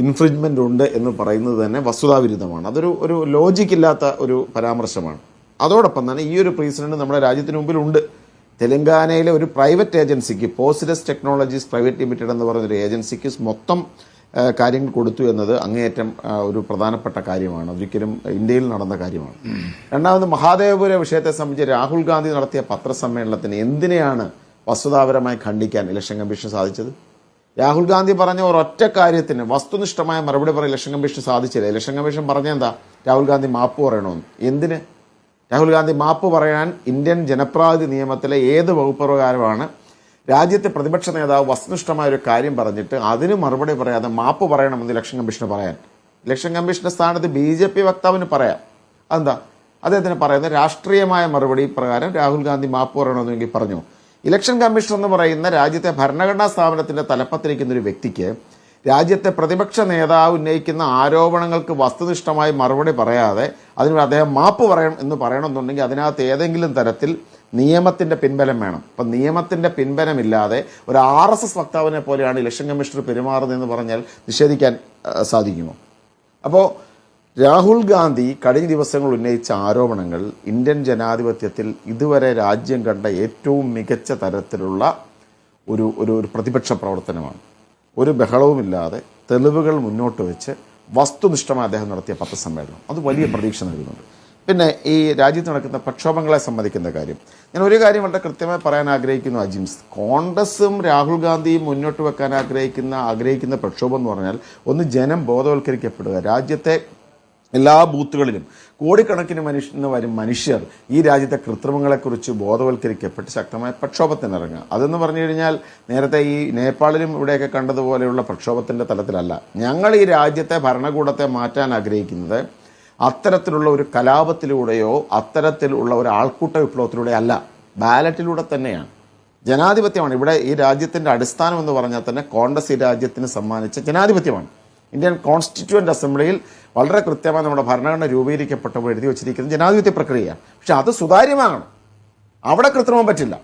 ഇൻഫ്രിഞ്ച്മെന്റ് ഉണ്ട് എന്ന് പറയുന്നത് തന്നെ വസ്തുതാവിരുദ്ധമാണ്. അതൊരു ലോജിക് ഇല്ലാത്ത ഒരു പരാമർശമാണ്. അതോടൊപ്പം തന്നെ ഈ ഒരു പ്രീസിഡന്റ് നമ്മുടെ രാജ്യത്തിന് മുമ്പിലുണ്ട്. തെലങ്കാനയിലെ ഒരു പ്രൈവറ്റ് ഏജൻസിക്ക്, പോസിഡസ് ടെക്നോളജീസ് പ്രൈവറ്റ് ലിമിറ്റഡ് എന്ന് പറയുന്നൊരു ഏജൻസിക്ക് മൊത്തം കാര്യങ്ങൾ കൊടുത്തു എന്നത് അങ്ങേയറ്റം ഒരു പ്രധാനപ്പെട്ട കാര്യമാണ്. ഒരിക്കലും ഇന്ത്യയിൽ നടന്ന കാര്യമാണ്. രണ്ടാമത്, മഹാദേവപുര വിഷയത്തെ സംബന്ധിച്ച് രാഹുൽ ഗാന്ധി നടത്തിയ പത്രസമ്മേളനത്തിന് എന്തിനെയാണ് വസ്തുതാപരമായി ഖണ്ഡിക്കാൻ ഇലക്ഷൻ കമ്മീഷൻ സാധിച്ചത്? രാഹുൽ ഗാന്ധി പറഞ്ഞ ഒരൊറ്റ കാര്യത്തിന് വസ്തുനിഷ്ഠമായ മറുപടി പറയാൻ ഇലക്ഷൻ കമ്മീഷൻ സാധിച്ചില്ല. ഇലക്ഷൻ കമ്മീഷൻ പറഞ്ഞെന്താ? രാഹുൽ ഗാന്ധി മാപ്പ് പറയണമെന്ന്. എന്തിന് രാഹുൽ ഗാന്ധി മാപ്പ് പറയാൻ? ഇന്ത്യൻ ജനപ്രാതിനിധ്യ നിയമത്തിലെ ഏത് വകുപ്പ് പ്രകാരമാണ് രാജ്യത്തെ പ്രതിപക്ഷ നേതാവ് വസ്തുനിഷ്ഠമായ ഒരു കാര്യം പറഞ്ഞിട്ട് അതിന് മറുപടി പറയാതെ മാപ്പ് പറയണമെന്ന് ഇലക്ഷൻ കമ്മീഷന് പറയാൻ? ഇലക്ഷൻ കമ്മീഷന്റെ സ്ഥാനത്ത് BJP വക്താവിന് പറയാം. അതെന്താ? അദ്ദേഹത്തിന് പറയുന്നത് രാഷ്ട്രീയമായ മറുപടി പ്രകാരം രാഹുൽ ഗാന്ധി മാപ്പ് പറയണമെന്നെങ്കിൽ പറഞ്ഞു. ഇലക്ഷൻ കമ്മീഷൻ എന്ന് പറയുന്ന രാജ്യത്തെ ഭരണഘടനാ സ്ഥാപനത്തിന്റെ തലപ്പത്തിരിക്കുന്ന ഒരു വ്യക്തിക്ക് രാജ്യത്തെ പ്രതിപക്ഷ നേതാവ് ഉന്നയിക്കുന്ന ആരോപണങ്ങൾക്ക് വസ്തുനിഷ്ഠമായി മറുപടി പറയാതെ അതിന് അദ്ദേഹം മാപ്പ് പറയണം എന്ന് പറയണമെന്നുണ്ടെങ്കിൽ അതിനകത്ത് ഏതെങ്കിലും തരത്തിൽ നിയമത്തിന്റെ പിൻബലം വേണം. അപ്പം നിയമത്തിന്റെ പിൻബലമില്ലാതെ ഒരു RSS വക്താവിനെ പോലെയാണ് ഇലക്ഷൻ കമ്മീഷണർ പെരുമാറുന്നതെന്ന് പറഞ്ഞാൽ നിഷേധിക്കാൻ സാധിക്കുമോ? അപ്പോൾ രാഹുൽ ഗാന്ധി കഴിഞ്ഞ ദിവസങ്ങൾ ഉന്നയിച്ച ആരോപണങ്ങൾ ഇന്ത്യൻ ജനാധിപത്യത്തിൽ ഇതുവരെ രാജ്യം കണ്ട ഏറ്റവും മികച്ച തരത്തിലുള്ള ഒരു പ്രതിപക്ഷ പ്രവർത്തനമാണ്. ഒരു ബഹളവുമില്ലാതെ തെളിവുകൾ മുന്നോട്ട് വെച്ച് വസ്തുനിഷ്ഠമായി അദ്ദേഹം നടത്തിയ പത്രസമ്മേളനം അത് വലിയ പ്രതീക്ഷ നൽകുന്നുണ്ട്. പിന്നെ ഈ രാജ്യത്ത് നടക്കുന്ന പ്രക്ഷോഭങ്ങളെ സംബന്ധിക്കുന്ന കാര്യം ഞാൻ ഒരു കാര്യം വളരെ കൃത്യമായി പറയാൻ ആഗ്രഹിക്കുന്നു അജിംസ്. കോൺഗ്രസും രാഹുൽ ഗാന്ധിയും മുന്നോട്ട് വെക്കാൻ ആഗ്രഹിക്കുന്ന പ്രക്ഷോഭം എന്ന് പറഞ്ഞാൽ ഒന്ന്, ജനം ബോധവൽക്കരിക്കപ്പെടുക. രാജ്യത്തെ എല്ലാ ബൂത്തുകളിലും കോടിക്കണക്കിന് മനുഷ്യർ ഈ രാജ്യത്തെ കൃത്രിമങ്ങളെക്കുറിച്ച് ബോധവൽക്കരിക്കപ്പെട്ട് ശക്തമായ പ്രക്ഷോഭത്തിനിറങ്ങുക. അതെന്ന് പറഞ്ഞു കഴിഞ്ഞാൽ നേരത്തെ ഈ നേപ്പാളിലും ഇവിടെയൊക്കെ കണ്ടതുപോലെയുള്ള പ്രക്ഷോഭത്തിൻ്റെ തലത്തിലല്ല. ഞങ്ങൾ ഈ രാജ്യത്തെ ഭരണകൂടത്തെ മാറ്റാൻ ആഗ്രഹിക്കുന്നത് അത്തരത്തിലുള്ള ഒരു കലാപത്തിലൂടെയോ അത്തരത്തിലുള്ള ഒരു ആൾക്കൂട്ട വിപ്ലവത്തിലൂടെ അല്ല, ബാലറ്റിലൂടെ തന്നെയാണ്. ജനാധിപത്യമാണ് ഇവിടെ ഈ രാജ്യത്തിൻ്റെ അടിസ്ഥാനം എന്ന് പറഞ്ഞാൽ തന്നെ കോൺഗ്രസ് ഈ രാജ്യത്തിന് സമ്മാനിച്ച ജനാധിപത്യമാണ്. ഇന്ത്യൻ കോൺസ്റ്റിറ്റ്യൂവൻ്റ് അസംബ്ലിയിൽ വളരെ കൃത്യമായി നമ്മുടെ ഭരണഘടന രൂപീകരിക്കപ്പെട്ടപ്പോൾ എഴുതി വച്ചിരിക്കുന്ന ജനാധിപത്യ പ്രക്രിയയാണ്. പക്ഷെ അത് സുതാര്യമാകണം, അവിടെ കൃത്രിമം പറ്റില്ല.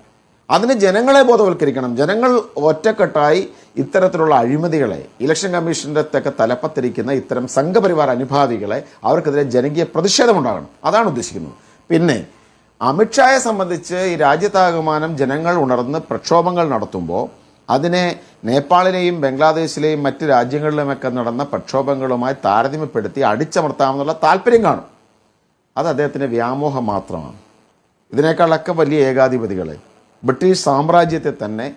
അതിന് ജനങ്ങളെ ബോധവൽക്കരിക്കണം. ജനങ്ങൾ ഒറ്റക്കെട്ടായി ഇത്തരത്തിലുള്ള അഴിമതികളെ, ഇലക്ഷൻ കമ്മീഷൻ്റെ ഒക്കെ തലപ്പത്തിരിക്കുന്ന ഇത്തരം സംഘപരിവാർ അനുഭാവികളെ അവർക്കെതിരെ ജനകീയ പ്രതിഷേധമുണ്ടാകണം. അതാണ് ഉദ്ദേശിക്കുന്നത്. പിന്നെ അമിത്ഷായെ സംബന്ധിച്ച് ഈ രാജ്യത്താകമാനം ജനങ്ങൾ ഉണർന്ന് പ്രക്ഷോഭങ്ങൾ നടത്തുമ്പോൾ അതിനെ നേപ്പാളിലെയും ബംഗ്ലാദേശിലെയും മറ്റ് രാജ്യങ്ങളിലുമൊക്കെ നടന്ന പ്രക്ഷോഭങ്ങളുമായി താരതമ്യപ്പെടുത്തി അടിച്ചമർത്താമെന്നുള്ള താല്പര്യം കാണും. അത് അദ്ദേഹത്തിൻ്റെ വ്യാമോഹം മാത്രമാണ്. ഇതിനേക്കാളൊക്കെ വലിയ ഏകാധിപതികളെ, ബ്രിട്ടീഷ് സാമ്രാജ്യത്തെ തന്നെ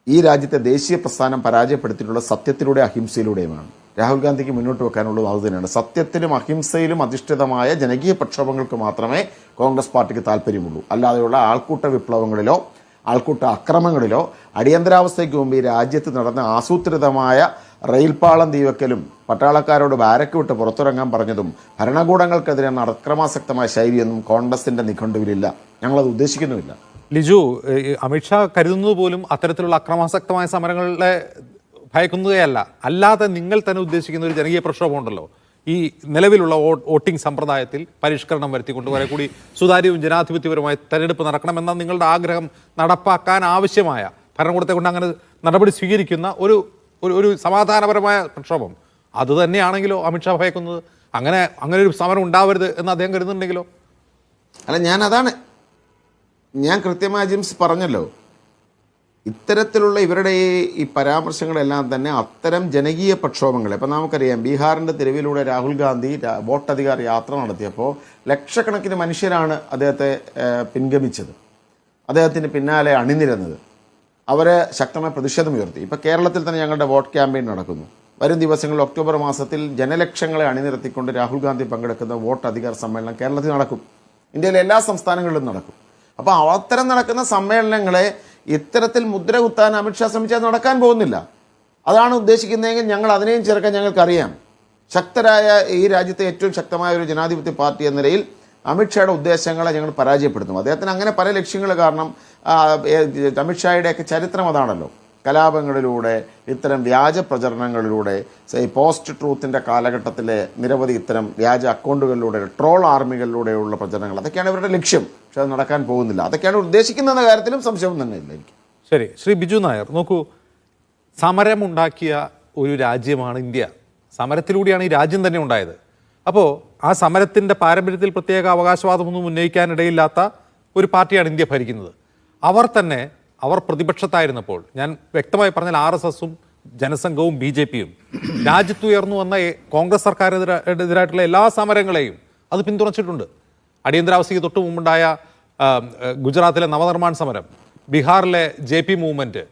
ഈ രാജ്യത്തെ ദേശീയ പ്രസ്ഥാനം പരാജയപ്പെടുത്തിയിട്ടുള്ള സത്യത്തിലൂടെ അഹിംസയിലൂടെയുമാണ്. രാഹുൽ ഗാന്ധിക്ക് മുന്നോട്ട് വെക്കാനുള്ളത് അതുതന്നെയാണ്. സത്യത്തിലും അഹിംസയിലും അധിഷ്ഠിതമായ ജനകീയ പ്രക്ഷോഭങ്ങൾക്ക് മാത്രമേ കോൺഗ്രസ് പാർട്ടിക്ക് താല്പര്യമുള്ളൂ. അല്ലാതെയുള്ള ആൾക്കൂട്ട വിപ്ലവങ്ങളിലോ ആൾക്കൂട്ട അക്രമങ്ങളിലോ അടിയന്തരാവസ്ഥയ്ക്ക് മുമ്പ് ഈ രാജ്യത്ത് നടന്ന ആസൂത്രിതമായ റെയിൽപാളം തീവെക്കലും പട്ടാളക്കാരോട് ബാരക്ക് വിട്ട് പുറത്തിറങ്ങാൻ പറഞ്ഞതും ഭരണകൂടങ്ങൾക്കെതിരെ അക്രമാസക്തമായ ശൈലിയൊന്നും കോൺഗ്രസിൻ്റെ നിഘണ്ടുവിലില്ല. ഞങ്ങളത് ഉദ്ദേശിക്കുന്നുമില്ല. ലിജു, അമിത്ഷാ കരുതുന്നത് പോലും അത്തരത്തിലുള്ള അക്രമാസക്തമായ സമരങ്ങളെ ഭയക്കുന്നതല്ല. അല്ലാതെ നിങ്ങൾ തന്നെ ഉദ്ദേശിക്കുന്ന ഒരു ജനകീയ പ്രക്ഷോഭം ഉണ്ടല്ലോ, ഈ നിലവിലുള്ള വോട്ടിംഗ് സമ്പ്രദായത്തിൽ പരിഷ്കരണം വരുത്തിക്കൊണ്ട് കുറെ കൂടി സുതാര്യവും ജനാധിപത്യപരമായ തെരഞ്ഞെടുപ്പ് നടക്കണമെന്ന നിങ്ങളുടെ ആഗ്രഹം നടപ്പാക്കാൻ ആവശ്യമായ ഭരണകൂടത്തെ കൊണ്ട് അങ്ങനെ നടപടി സ്വീകരിക്കുന്ന ഒരു സമാധാനപരമായ പ്രക്ഷോഭം അത് തന്നെയാണെങ്കിലോ അമിത്ഷാ ഭയക്കുന്നത്? അങ്ങനെ ഒരു സമരം ഉണ്ടാവരുത് എന്ന് അദ്ദേഹം കരുതുന്നുണ്ടെങ്കിലോ? അല്ല, ഞാൻ കൃത്യമായി ജിംസ് പറഞ്ഞല്ലോ, ഇത്തരത്തിലുള്ള ഇവരുടെ ഈ പരാമർശങ്ങളെല്ലാം തന്നെ അത്തരം ജനകീയ പ്രക്ഷോഭങ്ങൾ. ഇപ്പം നമുക്കറിയാം, ബീഹാറിൻ്റെ തെരുവിലൂടെ രാഹുൽ ഗാന്ധി വോട്ടധികാർ യാത്ര നടത്തിയപ്പോൾ ലക്ഷക്കണക്കിന് മനുഷ്യരാണ് അദ്ദേഹത്തെ പിൻഗമിച്ചത്, അദ്ദേഹത്തിന് പിന്നാലെ അണിനിരന്നത്. അവർ ശക്തമായ പ്രതിഷേധമുയർത്തി. ഇപ്പം കേരളത്തിൽ തന്നെ ഞങ്ങളുടെ വോട്ട് ക്യാമ്പയിൻ നടക്കുന്നു. വരും ദിവസങ്ങളിൽ ഒക്ടോബർ മാസത്തിൽ ജനലക്ഷങ്ങളെ അണിനിരത്തിക്കൊണ്ട് രാഹുൽ ഗാന്ധി പങ്കെടുക്കുന്ന വോട്ട് അധികാർ സമ്മേളനം കേരളത്തിൽ നടക്കും. ഇന്ത്യയിലെ എല്ലാ സംസ്ഥാനങ്ങളിലും നടക്കും. അപ്പോൾ അത്തരം നടക്കുന്ന സമ്മേളനങ്ങളെ ഇത്തരത്തിൽ മുദ്ര കുത്താൻ അമിത്ഷാ ശ്രമിച്ചാൽ നടക്കാൻ പോകുന്നില്ല. അതാണ് ഉദ്ദേശിക്കുന്നതെങ്കിൽ ഞങ്ങൾ അതിനെയും ചേർക്കാൻ ഞങ്ങൾക്കറിയാം. ശക്തരായ ഈ രാജ്യത്തെ ഏറ്റവും ശക്തമായ ഒരു ജനാധിപത്യ പാർട്ടി എന്ന നിലയിൽ അമിത്ഷായുടെ ഉദ്ദേശങ്ങളെ ഞങ്ങൾ പരാജയപ്പെടുത്തും. അദ്ദേഹത്തിന് അങ്ങനെ പല ലക്ഷ്യങ്ങൾ കാരണം അമിത്ഷായുടെയൊക്കെ ചരിത്രം അതാണല്ലോ. കലാപങ്ങളിലൂടെ, ഇത്തരം വ്യാജ പ്രചരണങ്ങളിലൂടെ, പോസ്റ്റ് ട്രൂത്തിൻ്റെ കാലഘട്ടത്തിലെ നിരവധി ഇത്തരം വ്യാജ അക്കൗണ്ടുകളിലൂടെ, ട്രോൾ ആർമികളിലൂടെയുള്ള പ്രചരണങ്ങൾ, അതൊക്കെയാണ് ഇവരുടെ ലക്ഷ്യം. പക്ഷെ അത് നടക്കാൻ പോകുന്നില്ല. അതൊക്കെയാണ് ഉദ്ദേശിക്കുന്ന കാര്യത്തിലും സംശയം തന്നെ ഇല്ല എനിക്ക്. ശരി, ശ്രീ ബിജു നായർ, നോക്കൂ, സമരമുണ്ടാക്കിയ ഒരു രാജ്യമാണ് ഇന്ത്യ. സമരത്തിലൂടെയാണ് ഈ രാജ്യം തന്നെ ഉണ്ടായത്. അപ്പോൾ ആ സമരത്തിൻ്റെ പാരമ്പര്യത്തിൽ പ്രത്യേക അവകാശവാദമൊന്നും ഉന്നയിക്കാനിടയില്ലാത്ത ഒരു പാർട്ടിയാണ് ഇന്ത്യ ഭരിക്കുന്നത്. അവർ പ്രതിപക്ഷത്തായിരുന്നപ്പോൾ, ഞാൻ വ്യക്തമായി പറഞ്ഞാൽ RSSും ജനസംഘവും BJPയും രാജ്യത്തുയർന്നു വന്ന കോൺഗ്രസ് സർക്കാരിനെതിരായിട്ടുള്ള എല്ലാ സമരങ്ങളെയും അത് പിന്തുണച്ചിട്ടുണ്ട്. അടിയന്തരാവസ്ഥയ്ക്ക് തൊട്ട് മുമ്പുണ്ടായ ഗുജറാത്തിലെ നവനിർമ്മാൺ സമരം, ബീഹാറിലെ JP മൂവ്മെൻറ്റ്,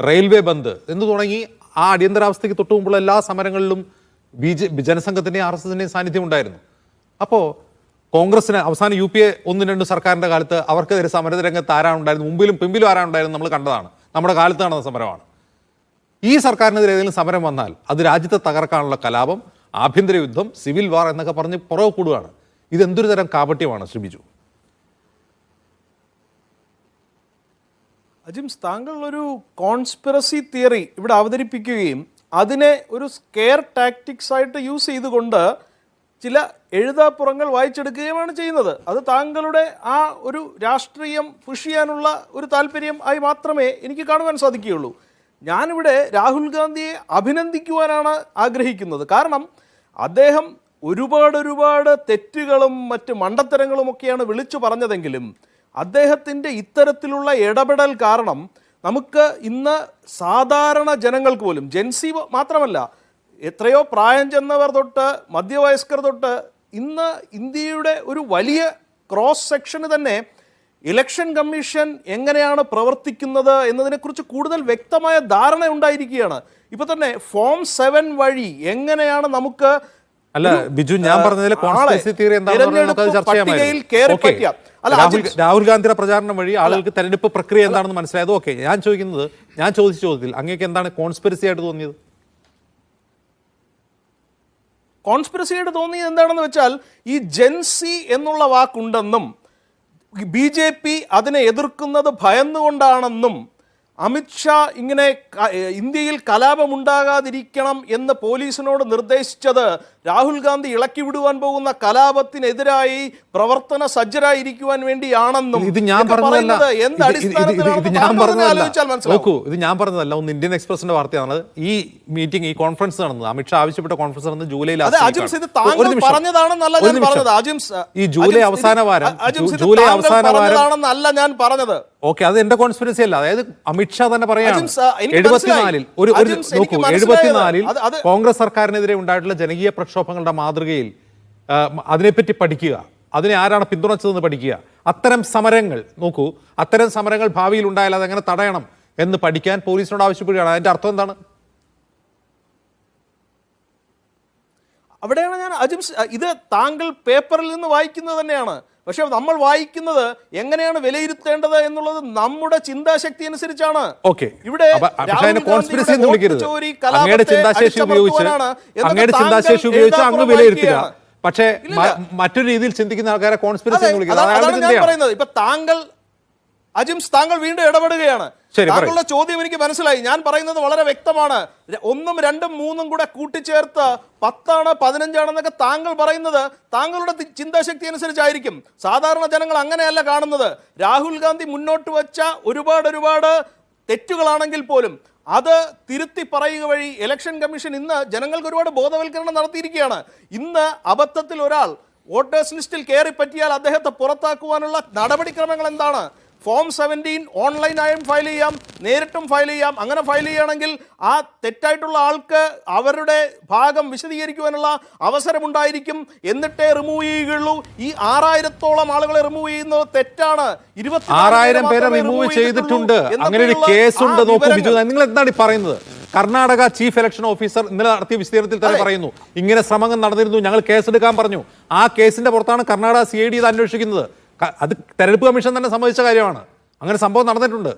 റെയിൽവേ ബന്ദ് എന്ന് തുടങ്ങി ആ അടിയന്തരാവസ്ഥയ്ക്ക് തൊട്ട് മുമ്പുള്ള എല്ലാ സമരങ്ങളിലും ജനസംഘത്തിൻ്റെയും RSSൻ്റെയും സാന്നിധ്യം ഉണ്ടായിരുന്നു. അപ്പോൾ കോൺഗ്രസിന് അവസാനം UPA 1-2 സർക്കാരിൻ്റെ കാലത്ത് അവർക്കെതിരെ സമരരംഗത്ത് ആരാണുണ്ടായിരുന്നു, മുമ്പിലും പിമ്പിലും ആരാണുണ്ടായിരുന്നു നമ്മൾ കണ്ടതാണ്. നമ്മുടെ കാലത്ത് നടന്ന സമരമാണ്. ഈ സർക്കാരിനെതിരെ ഏതെങ്കിലും സമരം വന്നാൽ അത് രാജ്യത്തെ തകർക്കാനുള്ള കലാപം, ആഭ്യന്തര യുദ്ധം, സിവിൽ വാർ എന്നൊക്കെ പറഞ്ഞ് പുറകെ കൂടുകയാണ്. ഇതെന്തൊരു തരം കാപട്യമാണ് ശ്രീ ബിജു? അജിംസ്, താങ്കൾ ഒരു കോൺസ്പിറസി തിയറി ഇവിടെ അവതരിപ്പിക്കുകയും അതിനെ ഒരു സ്കെയർ ടാക്ടിക്സ് ആയിട്ട് യൂസ് ചെയ്തുകൊണ്ട് ചില എഴുതാപ്പുറങ്ങൾ വായിച്ചെടുക്കുകയുമാണ് ചെയ്യുന്നത്. അത് താങ്കളുടെ ആ ഒരു രാഷ്ട്രീയം പുഷ് ചെയ്യാനുള്ള ഒരു താല്പര്യം ആയി മാത്രമേ എനിക്ക് കാണുവാൻ സാധിക്കുകയുള്ളൂ. ഞാനിവിടെ രാഹുൽ ഗാന്ധിയെ അഭിനന്ദിക്കുവാനാണ് ആഗ്രഹിക്കുന്നത്. കാരണം അദ്ദേഹം ഒരുപാട് തെറ്റുകളും മറ്റ് മണ്ടത്തരങ്ങളുമൊക്കെയാണ് വിളിച്ചു പറഞ്ഞതെങ്കിലും അദ്ദേഹത്തിൻ്റെ ഇത്തരത്തിലുള്ള ഇടപെടൽ കാരണം നമുക്ക് ഇന്ന് സാധാരണ ജനങ്ങൾക്ക് പോലും, ജെൻസി മാത്രമല്ല, എത്രയോ പ്രായം ചെന്നവർ തൊട്ട് മധ്യവയസ്കർ തൊട്ട് ഇന്ന് ഇന്ത്യയുടെ ഒരു വലിയ ക്രോസ് സെക്ഷന് തന്നെ ഇലക്ഷൻ കമ്മീഷൻ എങ്ങനെയാണ് പ്രവർത്തിക്കുന്നത് എന്നതിനെക്കുറിച്ച് കൂടുതൽ വ്യക്തമായ ധാരണ ഉണ്ടായിരിക്കുകയാണ്. ഇപ്പോൾ തന്നെ ഫോം 7 വഴി എങ്ങനെയാണ് നമുക്ക് അല്ല ബിജു, ഞാൻ പറഞ്ഞതിൽ കോൺസ്പിറസി തിയറി എന്താണെന്ന് നമുക്ക് അത് ചർച്ച ചെയ്യാമായിരുന്നു. രാഹുൽ ഗാന്ധിയുടെ പ്രചാരണം വഴി ആളുകൾക്ക് തെരഞ്ഞെടുപ്പ് പ്രക്രിയ എന്താണെന്ന് മനസ്സിലായത്. ഓക്കെ, ഞാൻ ചോദിച്ച ചോദ്യത്തിൽ അങ്ങേക്ക് എന്താണ് കോൺസ്പിറസി ആയിട്ട് തോന്നിയത്? കോൺസ്പിറസി ആയിട്ട് തോന്നിയത് എന്താണെന്ന് വെച്ചാൽ, ഈ ജെൻസി എന്നുള്ള വാക്കുണ്ടെന്നും BJP അതിനെ എതിർക്കുന്നത് ഭയന്നുകൊണ്ടാണെന്നും അമിത്ഷാ ഇങ്ങനെ ഇന്ത്യയിൽ കലാപമുണ്ടാകാതിരിക്കണം എന്ന് പോലീസിനോട് നിർദ്ദേശിച്ചത് രാഹുൽ ഗാന്ധി ഇളക്കി വിടുവാൻ പോകുന്ന കലാപത്തിനെതിരായി പ്രവർത്തന സജ്ജരായിരിക്കുവാൻ വേണ്ടിയാണെന്നും ഇത് ഞാൻ പറഞ്ഞതല്ല. നോക്കൂ, ഇത് ഞാൻ പറഞ്ഞതല്ല. ഒന്ന് ഇന്ത്യൻ എക്സ്പ്രസിന്റെ വാർത്തയാണ്. ഈ മീറ്റിംഗ്, ഈ കോൺഫറൻസ് നടന്നത്, അമിത്ഷാ ആവശ്യപ്പെട്ട കോൺഫറൻസ് നടന്നത് ജൂലൈ ഈ ജൂലൈ അവസാന വാരം ഞാൻ പറഞ്ഞത്. ഓക്കെ, അത് എന്റെ കോൺസ്പിറസി അല്ല. അതായത് അമിത്ഷാ തന്നെ പറയാണ് 74-ൽ നോക്കൂ, 74-ൽ കോൺഗ്രസ് സർക്കാരിനെതിരെ ഉണ്ടായിട്ടുള്ള ജനകീയ പ്രക്ഷോഭങ്ങളുടെ മാതൃകയിൽ അതിനെപ്പറ്റി പഠിക്കുക, അതിനെ ആരാണ് പിന്തുണച്ചതെന്ന് പഠിക്കുക, അത്തരം സമരങ്ങൾ നോക്കൂ, അത്തരം സമരങ്ങൾ ഭാവിയിൽ ഉണ്ടായാൽ അതെങ്ങനെ തടയണം എന്ന് പഠിക്കാൻ പോലീസിനോട് ആവശ്യപ്പെടുകയാണ്. അതിന്റെ അർത്ഥം എന്താണ്? അവിടെയാണ് ഞാൻ ഇത് താങ്കൾ പേപ്പറിൽ നിന്ന് വായിക്കുന്നത് തന്നെയാണ്. പക്ഷെ നമ്മൾ വായിക്കുന്നത് എങ്ങനെയാണ് വിലയിരുത്തേണ്ടത് എന്നുള്ളത് നമ്മുടെ ചിന്താശക്തി അനുസരിച്ചാണ്. ഇവിടെ അങ്ങ് വിലയിരുത്തുക, പക്ഷേ മറ്റൊരു രീതിയിൽ ചിന്തിക്കുന്ന ആൾക്കാരെ കോൺസ്പിറസി എന്ന് വിളിക്കുന്നത്. ഇപ്പൊ താങ്കൾ വീണ്ടും ഇടപെടുകയാണ്. താങ്കളുടെ ചോദ്യം എനിക്ക് മനസ്സിലായി. ഞാൻ പറയുന്നത് വളരെ വ്യക്തമാണ്. 1, 2, 3 കൂടെ കൂട്ടിച്ചേർത്ത് 10 15 താങ്കൾ പറയുന്നത് താങ്കളുടെ ചിന്താശക്തി അനുസരിച്ചായിരിക്കും. സാധാരണ ജനങ്ങൾ അങ്ങനെയല്ല കാണുന്നത്. രാഹുൽ ഗാന്ധി മുന്നോട്ട് വച്ച ഒരുപാട് തെറ്റുകളാണെങ്കിൽ പോലും അത് തിരുത്തി പറയുക വഴി ഇലക്ഷൻ കമ്മീഷൻ ഇന്ന് ജനങ്ങൾക്ക് ഒരുപാട് ബോധവൽക്കരണം നടത്തിയിരിക്കുകയാണ്. ഇന്ന് അബദ്ധത്തിൽ ഒരാൾ വോട്ടേഴ്സ് ലിസ്റ്റിൽ കയറി പറ്റിയാൽ അദ്ദേഹത്തെ പുറത്താക്കുവാനുള്ള നടപടിക്രമങ്ങൾ എന്താണ്? ഫോം 17 ഓൺലൈനായും ഫയൽ ചെയ്യാം, നേരിട്ടും ഫയൽ ചെയ്യാം. അങ്ങനെ ഫയൽ ചെയ്യുകയാണെങ്കിൽ ആ തെറ്റായിട്ടുള്ള ആൾക്ക് അവരുടെ ഭാഗം വിശദീകരിക്കുവാനുള്ള അവസരമുണ്ടായിരിക്കും. എന്നിട്ടേ റിമൂവ് ചെയ്യുകയുള്ളൂ. ഈ 6000-ഓളം ആളുകളെ റിമൂവ് ചെയ്യുന്നത് തെറ്റാണ്. 6000 പേരെ റിമൂവ് ചെയ്തിട്ടുണ്ട്. അങ്ങനെ ഒരു കേസുണ്ട്. നോക്കൂ ബിജു, നിങ്ങൾ എന്താണ് പറയുന്നത്? കർണാടക ചീഫ് ഇലക്ഷൻ ഓഫീസർ ഇന്നലെ നടത്തിയ വിശദീകരണത്തിൽ തന്നെ പറയുന്നു, ഇങ്ങനെ ശ്രമങ്ങൾ നടന്നിരുന്നു, ഞങ്ങൾ കേസെടുക്കാൻ പറഞ്ഞു. ആ കേസിന്റെ പുറത്താണ് കർണാടക CID ഇത് അന്വേഷിക്കുന്നത്. അത് തെരഞ്ഞെടുപ്പ് കമ്മീഷൻ തന്നെ സമ്മതിച്ച കാര്യമാണ്. അങ്ങനെ സംഭവം നടന്നിട്ടുണ്ട്.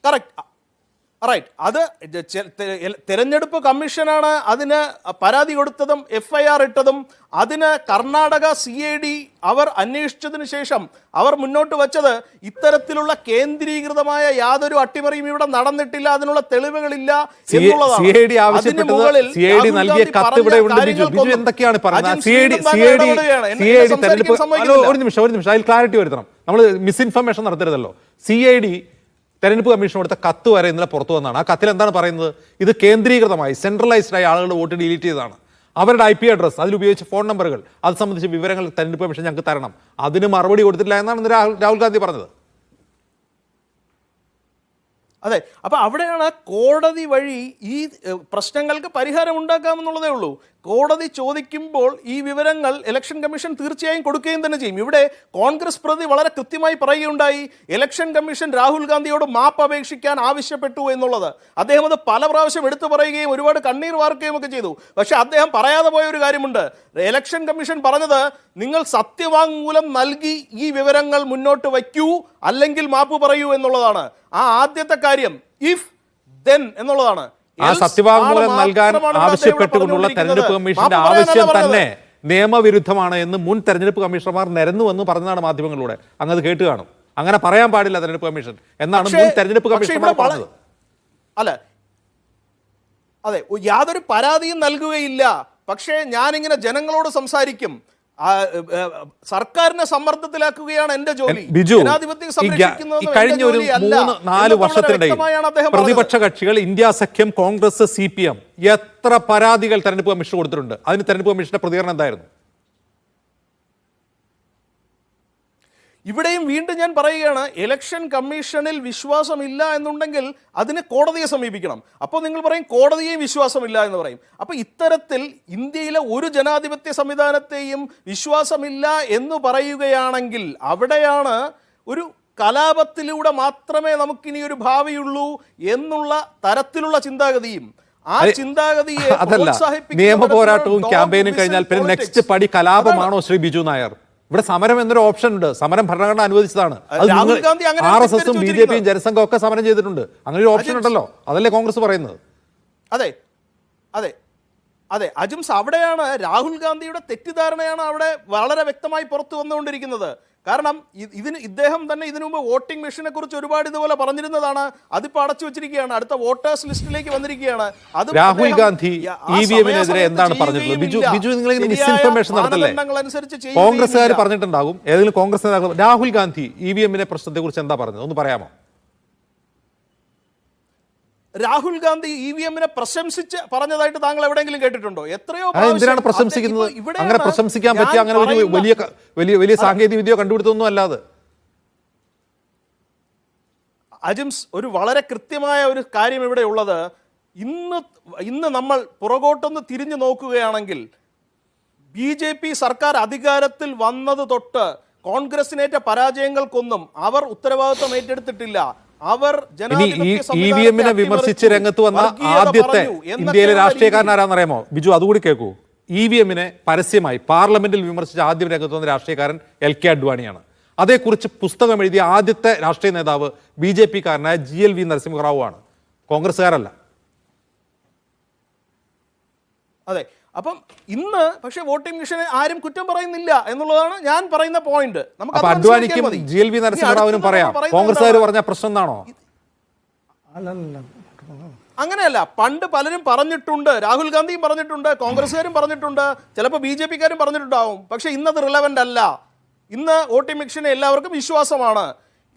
റൈറ്റ്. അത് തെരഞ്ഞെടുപ്പ് കമ്മീഷനാണ് അതിന് പരാതി കൊടുത്തതും FIR ഇട്ടതും. അതിന് കർണാടക CID അവർ അന്വേഷിച്ചതിന് ശേഷം അവർ മുന്നോട്ട് വച്ചത് ഇത്തരത്തിലുള്ള കേന്ദ്രീകൃതമായ യാതൊരു അട്ടിമറിയും ഇവിടെ നടന്നിട്ടില്ല, അതിനുള്ള തെളിവുകളില്ല എന്നുള്ളതാണ്. ഒരു നിമിഷം അതിൽ ക്ലാരിറ്റി വരുത്തണം. നമ്മൾ മിസ്ഇൻഫർമേഷൻ നടത്തരുതല്ലോ. CID തെരഞ്ഞെടുപ്പ് കമ്മീഷൻ കൊടുത്ത കത്ത് വരെ ഇന്നലെ പുറത്തു വന്നതാണ്. ആ കത്തിൽ എന്താണ് പറയുന്നത്? ഇത് കേന്ദ്രീകൃതമായി സെൻട്രലൈസ്ഡ് ആയി ആളുകളുടെ വോട്ട് ഡിലീറ്റ് ചെയ്തതാണ്. അവരുടെ IP അഡ്രസ്, അതിലുപയോഗിച്ച ഫോൺ നമ്പറുകൾ, അത് സംബന്ധിച്ച വിവരങ്ങൾ തെരഞ്ഞെടുപ്പ് കമ്മീഷൻ ഞങ്ങൾക്ക് തരണം. അതിന് മറുപടി കൊടുത്തിട്ടില്ല എന്നാണ് രാഹുൽ ഗാന്ധി പറഞ്ഞത്. അതെ, അപ്പൊ അവിടെയാണ് കോടതി വഴി ഈ പ്രശ്നങ്ങൾക്ക് പരിഹാരം ഉണ്ടാക്കാമെന്നുള്ളതേ ഉള്ളൂ. കോടതി ചോദിക്കുമ്പോൾ ഈ വിവരങ്ങൾ ഇലക്ഷൻ കമ്മീഷൻ തീർച്ചയായും കൊടുക്കുകയും തന്നെ ചെയ്യും. ഇവിടെ കോൺഗ്രസ് പ്രതി വളരെ കൃത്യമായി പറയുകയുണ്ടായി, ഇലക്ഷൻ കമ്മീഷൻ രാഹുൽ ഗാന്ധിയോട് മാപ്പ് അപേക്ഷിക്കാൻ ആവശ്യപ്പെട്ടു എന്നുള്ളത്. അദ്ദേഹം അത് പല പ്രാവശ്യം എടുത്തു പറയുകയും ഒരുപാട് കണ്ണീർ വാർക്കുകയും ഒക്കെ ചെയ്തു. പക്ഷെ അദ്ദേഹം പറയാതെ പോയ ഒരു കാര്യമുണ്ട്. ഇലക്ഷൻ കമ്മീഷൻ പറഞ്ഞത്, നിങ്ങൾ സത്യവാങ്മൂലം നൽകി ഈ വിവരങ്ങൾ മുന്നോട്ട് വയ്ക്കൂ, അല്ലെങ്കിൽ മാപ്പ് പറയൂ എന്നുള്ളതാണ്. ആ ആദ്യത്തെ കാര്യം ഇഫ് ദെൻ എന്നുള്ളതാണ്. ആ സത്യവാങ്മൂലം നൽകാൻ ആവശ്യപ്പെട്ടുകൊണ്ടുള്ള തെരഞ്ഞെടുപ്പ് കമ്മീഷന്റെ ആവശ്യം തന്നെ നിയമവിരുദ്ധമാണ് എന്ന് മുൻ തെരഞ്ഞെടുപ്പ് കമ്മീഷണർമാർ നിരന്നുവെന്ന് പറഞ്ഞതാണ് മാധ്യമങ്ങളിലൂടെ. അങ്ങ് കേട്ട് കാണും. അങ്ങനെ പറയാൻ പാടില്ല തെരഞ്ഞെടുപ്പ് കമ്മീഷൻ എന്നാണ് മുൻ തെരഞ്ഞെടുപ്പ് കമ്മീഷണർമാർ പറഞ്ഞത്. അതെ, യാതൊരു പരാതിയും നൽകുകയില്ല. പക്ഷേ ഞാനിങ്ങനെ ജനങ്ങളോട് സംസാരിക്കും. സർക്കാരിനെ സമ്മർദ്ദത്തിലാക്കുകയാണ് എന്റെ ജോലി. ബിജു, കഴിഞ്ഞ ഒരു 3-4 വർഷത്തിനിടയിൽ പ്രതിപക്ഷ കക്ഷികൾ, ഇന്ത്യ സഖ്യം, കോൺഗ്രസ്, CPM എത്ര പരാതികൾ തെരഞ്ഞെടുപ്പ് കമ്മീഷൻ കൊടുത്തിട്ടുണ്ട്? അതിന് തെരഞ്ഞെടുപ്പ് കമ്മീഷന്റെ പ്രതികരണം എന്തായിരുന്നു? ഇവിടെയും വീണ്ടും ഞാൻ പറയുകയാണ്, ഇലക്ഷൻ കമ്മീഷനിൽ വിശ്വാസമില്ല എന്നുണ്ടെങ്കിൽ അതിന് കോടതിയെ സമീപിക്കണം. അപ്പോൾ നിങ്ങൾ പറയും കോടതിയെയും വിശ്വാസമില്ല എന്ന് പറയും. അപ്പോൾ ഇത്തരത്തിൽ ഇന്ത്യയിലെ ഒരു ജനാധിപത്യ സംവിധാനത്തെയും വിശ്വാസമില്ല എന്ന് പറയുകയാണെങ്കിൽ അവിടെയാണ് ഒരു കലാപത്തിലൂടെ മാത്രമേ നമുക്കിനി ഒരു ഭാവിയുള്ളൂ എന്നുള്ള തരത്തിലുള്ള ചിന്താഗതിയും ആ ചിന്താഗതിയെ അതല്ല, നിയമ പോരാട്ടവും ക്യാമ്പയിനും കഴിഞ്ഞാൽ പിന്നെ നെക്സ്റ്റ് പടി കലാപമാണോ ശ്രീ ബിജു നായർ? ഇവിടെ സമരം എന്നൊരു ഓപ്ഷൻ ഉണ്ട്. സമരം ഭരണഘടന അനുവദിച്ചതാണ്. രാഹുൽ ഗാന്ധി അങ്ങനെ RSSും BJPയും ജനസംഘം ഒക്കെ സമരം ചെയ്തിട്ടുണ്ട്. അങ്ങനെ ഒരു ഓപ്ഷൻ ഉണ്ടല്ലോ, അതല്ലേ കോൺഗ്രസ് പറയുന്നത്? അതെ അതെ അതെ അജിംസ്, അവിടെയാണ് രാഹുൽ ഗാന്ധിയുടെ തെറ്റിദ്ധാരണയാണ് അവിടെ വളരെ വ്യക്തമായി പുറത്തു വന്നുകൊണ്ടിരിക്കുന്നത്. കാരണം ഇദ്ദേഹം തന്നെ ഇതിനു മുമ്പ് വോട്ടിംഗ് മെഷീനെ കുറിച്ച് ഒരുപാട് ഇതുപോലെ പറഞ്ഞിരുന്നതാണ്. അതിപ്പോ അടച്ചു വെച്ചിരിക്കുകയാണ്, അടുത്ത വോട്ടേഴ്സ് ലിസ്റ്റിലേക്ക് വന്നിരിക്കുകയാണ്. അത് രാഹുൽ ഗാന്ധി EVM-നെതിരെ എന്താണ് പറഞ്ഞിട്ടുള്ളത്? ബിജു നിങ്ങൾ മിസ്ഇൻഫർമേഷൻ നടത്തല്ലേ? കോൺഗ്രസ്സുകാർ പറഞ്ഞിട്ടുണ്ടാകും, ഏതെങ്കിലും കോൺഗ്രസ് നേതാക്കൾ. രാഹുൽ ഗാന്ധി EVM-നെ പ്രശ്നത്തെ കുറിച്ച് എന്താ പറഞ്ഞത് ഒന്ന് പറയാമോ? രാഹുൽ ഗാന്ധി EVM-നെ പ്രശംസിച്ച് പറഞ്ഞതായിട്ട് താങ്കൾ എവിടെയെങ്കിലും കേട്ടിട്ടുണ്ടോ? എത്രയോ എന്തിനാണ് പ്രശംസിക്കുന്നത്? അങ്ങനെ പ്രശംസിക്കാൻ പറ്റിയ അങ്ങനെ ഒരു വലിയ സാങ്കേതിക വിദ്യ കണ്ടുപിടുത്തൊന്നും അല്ലാതെ. അജിംസ്, ഒരു വളരെ കൃത്യമായ ഒരു കാര്യം ഇവിടെ ഉള്ളത്, ഇന്ന് നമ്മൾ പുറകോട്ടൊന്ന് തിരിഞ്ഞു നോക്കുകയാണെങ്കിൽ BJP സർക്കാർ അധികാരത്തിൽ വന്നത് തൊട്ട് കോൺഗ്രസിനേറ്റ പരാജയങ്ങൾക്കൊന്നും അവർ ഉത്തരവാദിത്വം ഏറ്റെടുത്തിട്ടില്ല. അവർ EVM-നെ വിമർശിച്ച് രംഗത്ത് വന്ന ആദ്യത്തെ ഇന്ത്യയിലെ രാഷ്ട്രീയക്കാരൻ ആരാന്നറിയാമോ ബിജു? അതുകൂടി കേൾക്കൂ. EVM-നെ പരസ്യമായി പാർലമെന്റിൽ വിമർശിച്ച ആദ്യം രംഗത്ത് വന്ന രാഷ്ട്രീയക്കാരൻ LK അഡ്വാണിയാണ്. അതേക്കുറിച്ച് പുസ്തകം എഴുതിയ ആദ്യത്തെ രാഷ്ട്രീയ നേതാവ് BJP-കാരനായ GLV നരസിംഹറാവു ആണ്, കോൺഗ്രസ്സുകാരല്ല. അതെ, അപ്പം ഇന്ന് പക്ഷേ വോട്ടിംഗ് മെഷീനെ ആരും കുറ്റം പറയുന്നില്ല എന്നുള്ളതാണ് ഞാൻ പറയുന്ന പോയിന്റ്. നമുക്ക് അഡ്വാനിക്കും GLV നരസിംഹറാവുവിനും പറയാം, കോൺഗ്രസ്സുകാർ പറഞ്ഞ പ്രശ്നം എന്താണോ? അങ്ങനെയല്ല, പണ്ട് പലരും പറഞ്ഞിട്ടുണ്ട്, രാഹുൽ ഗാന്ധിയും പറഞ്ഞിട്ടുണ്ട്, കോൺഗ്രസ്സുകാരും പറഞ്ഞിട്ടുണ്ട്, ചിലപ്പോൾ BJP-കാരും പറഞ്ഞിട്ടുണ്ടാവും. പക്ഷെ ഇന്നത് റിലവന്റ് അല്ല. ഇന്ന് വോട്ടിംഗ് മെഷീനെ എല്ലാവർക്കും വിശ്വാസമാണ്.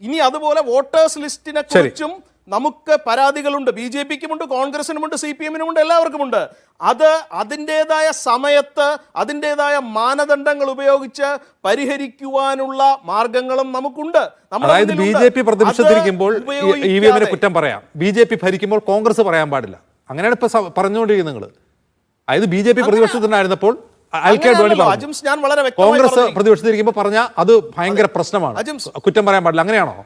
ഇനി അതുപോലെ വോട്ടേഴ്സ് ലിസ്റ്റിനെ കുറിച്ചും നമുക്ക് പരാതികളുണ്ട്. BJP-ക്കുമുണ്ട്, കോൺഗ്രസിനുമുണ്ട്, CPM-നുമുണ്ട്, എല്ലാവർക്കുമുണ്ട്. അത് അതിൻ്റെതായ സമയത്ത് അതിൻ്റെതായ മാനദണ്ഡങ്ങൾ ഉപയോഗിച്ച് പരിഹരിക്കുവാനുള്ള മാർഗങ്ങളും നമുക്കുണ്ട്. അതായത് BJP പ്രതിപക്ഷത്തിരിക്കുമ്പോൾ EVM-നെ കുറ്റം പറയാം, BJP ഭരിക്കുമ്പോൾ കോൺഗ്രസ് പറയാൻ പാടില്ല. അങ്ങനെയാണ് ഇപ്പൊ പറഞ്ഞുകൊണ്ടിരിക്കുന്നത് നിങ്ങൾ. അതായത് BJP പ്രതിപക്ഷത്തിനായിരുന്നപ്പോൾ ഞാൻ വളരെ കോൺഗ്രസ് പ്രതിപക്ഷത്തിരിക്കുമ്പോൾ പറഞ്ഞ അത് ഭയങ്കര പ്രശ്നമാണ്, കുറ്റം പറയാൻ പാടില്ല. അങ്ങനെയാണോ?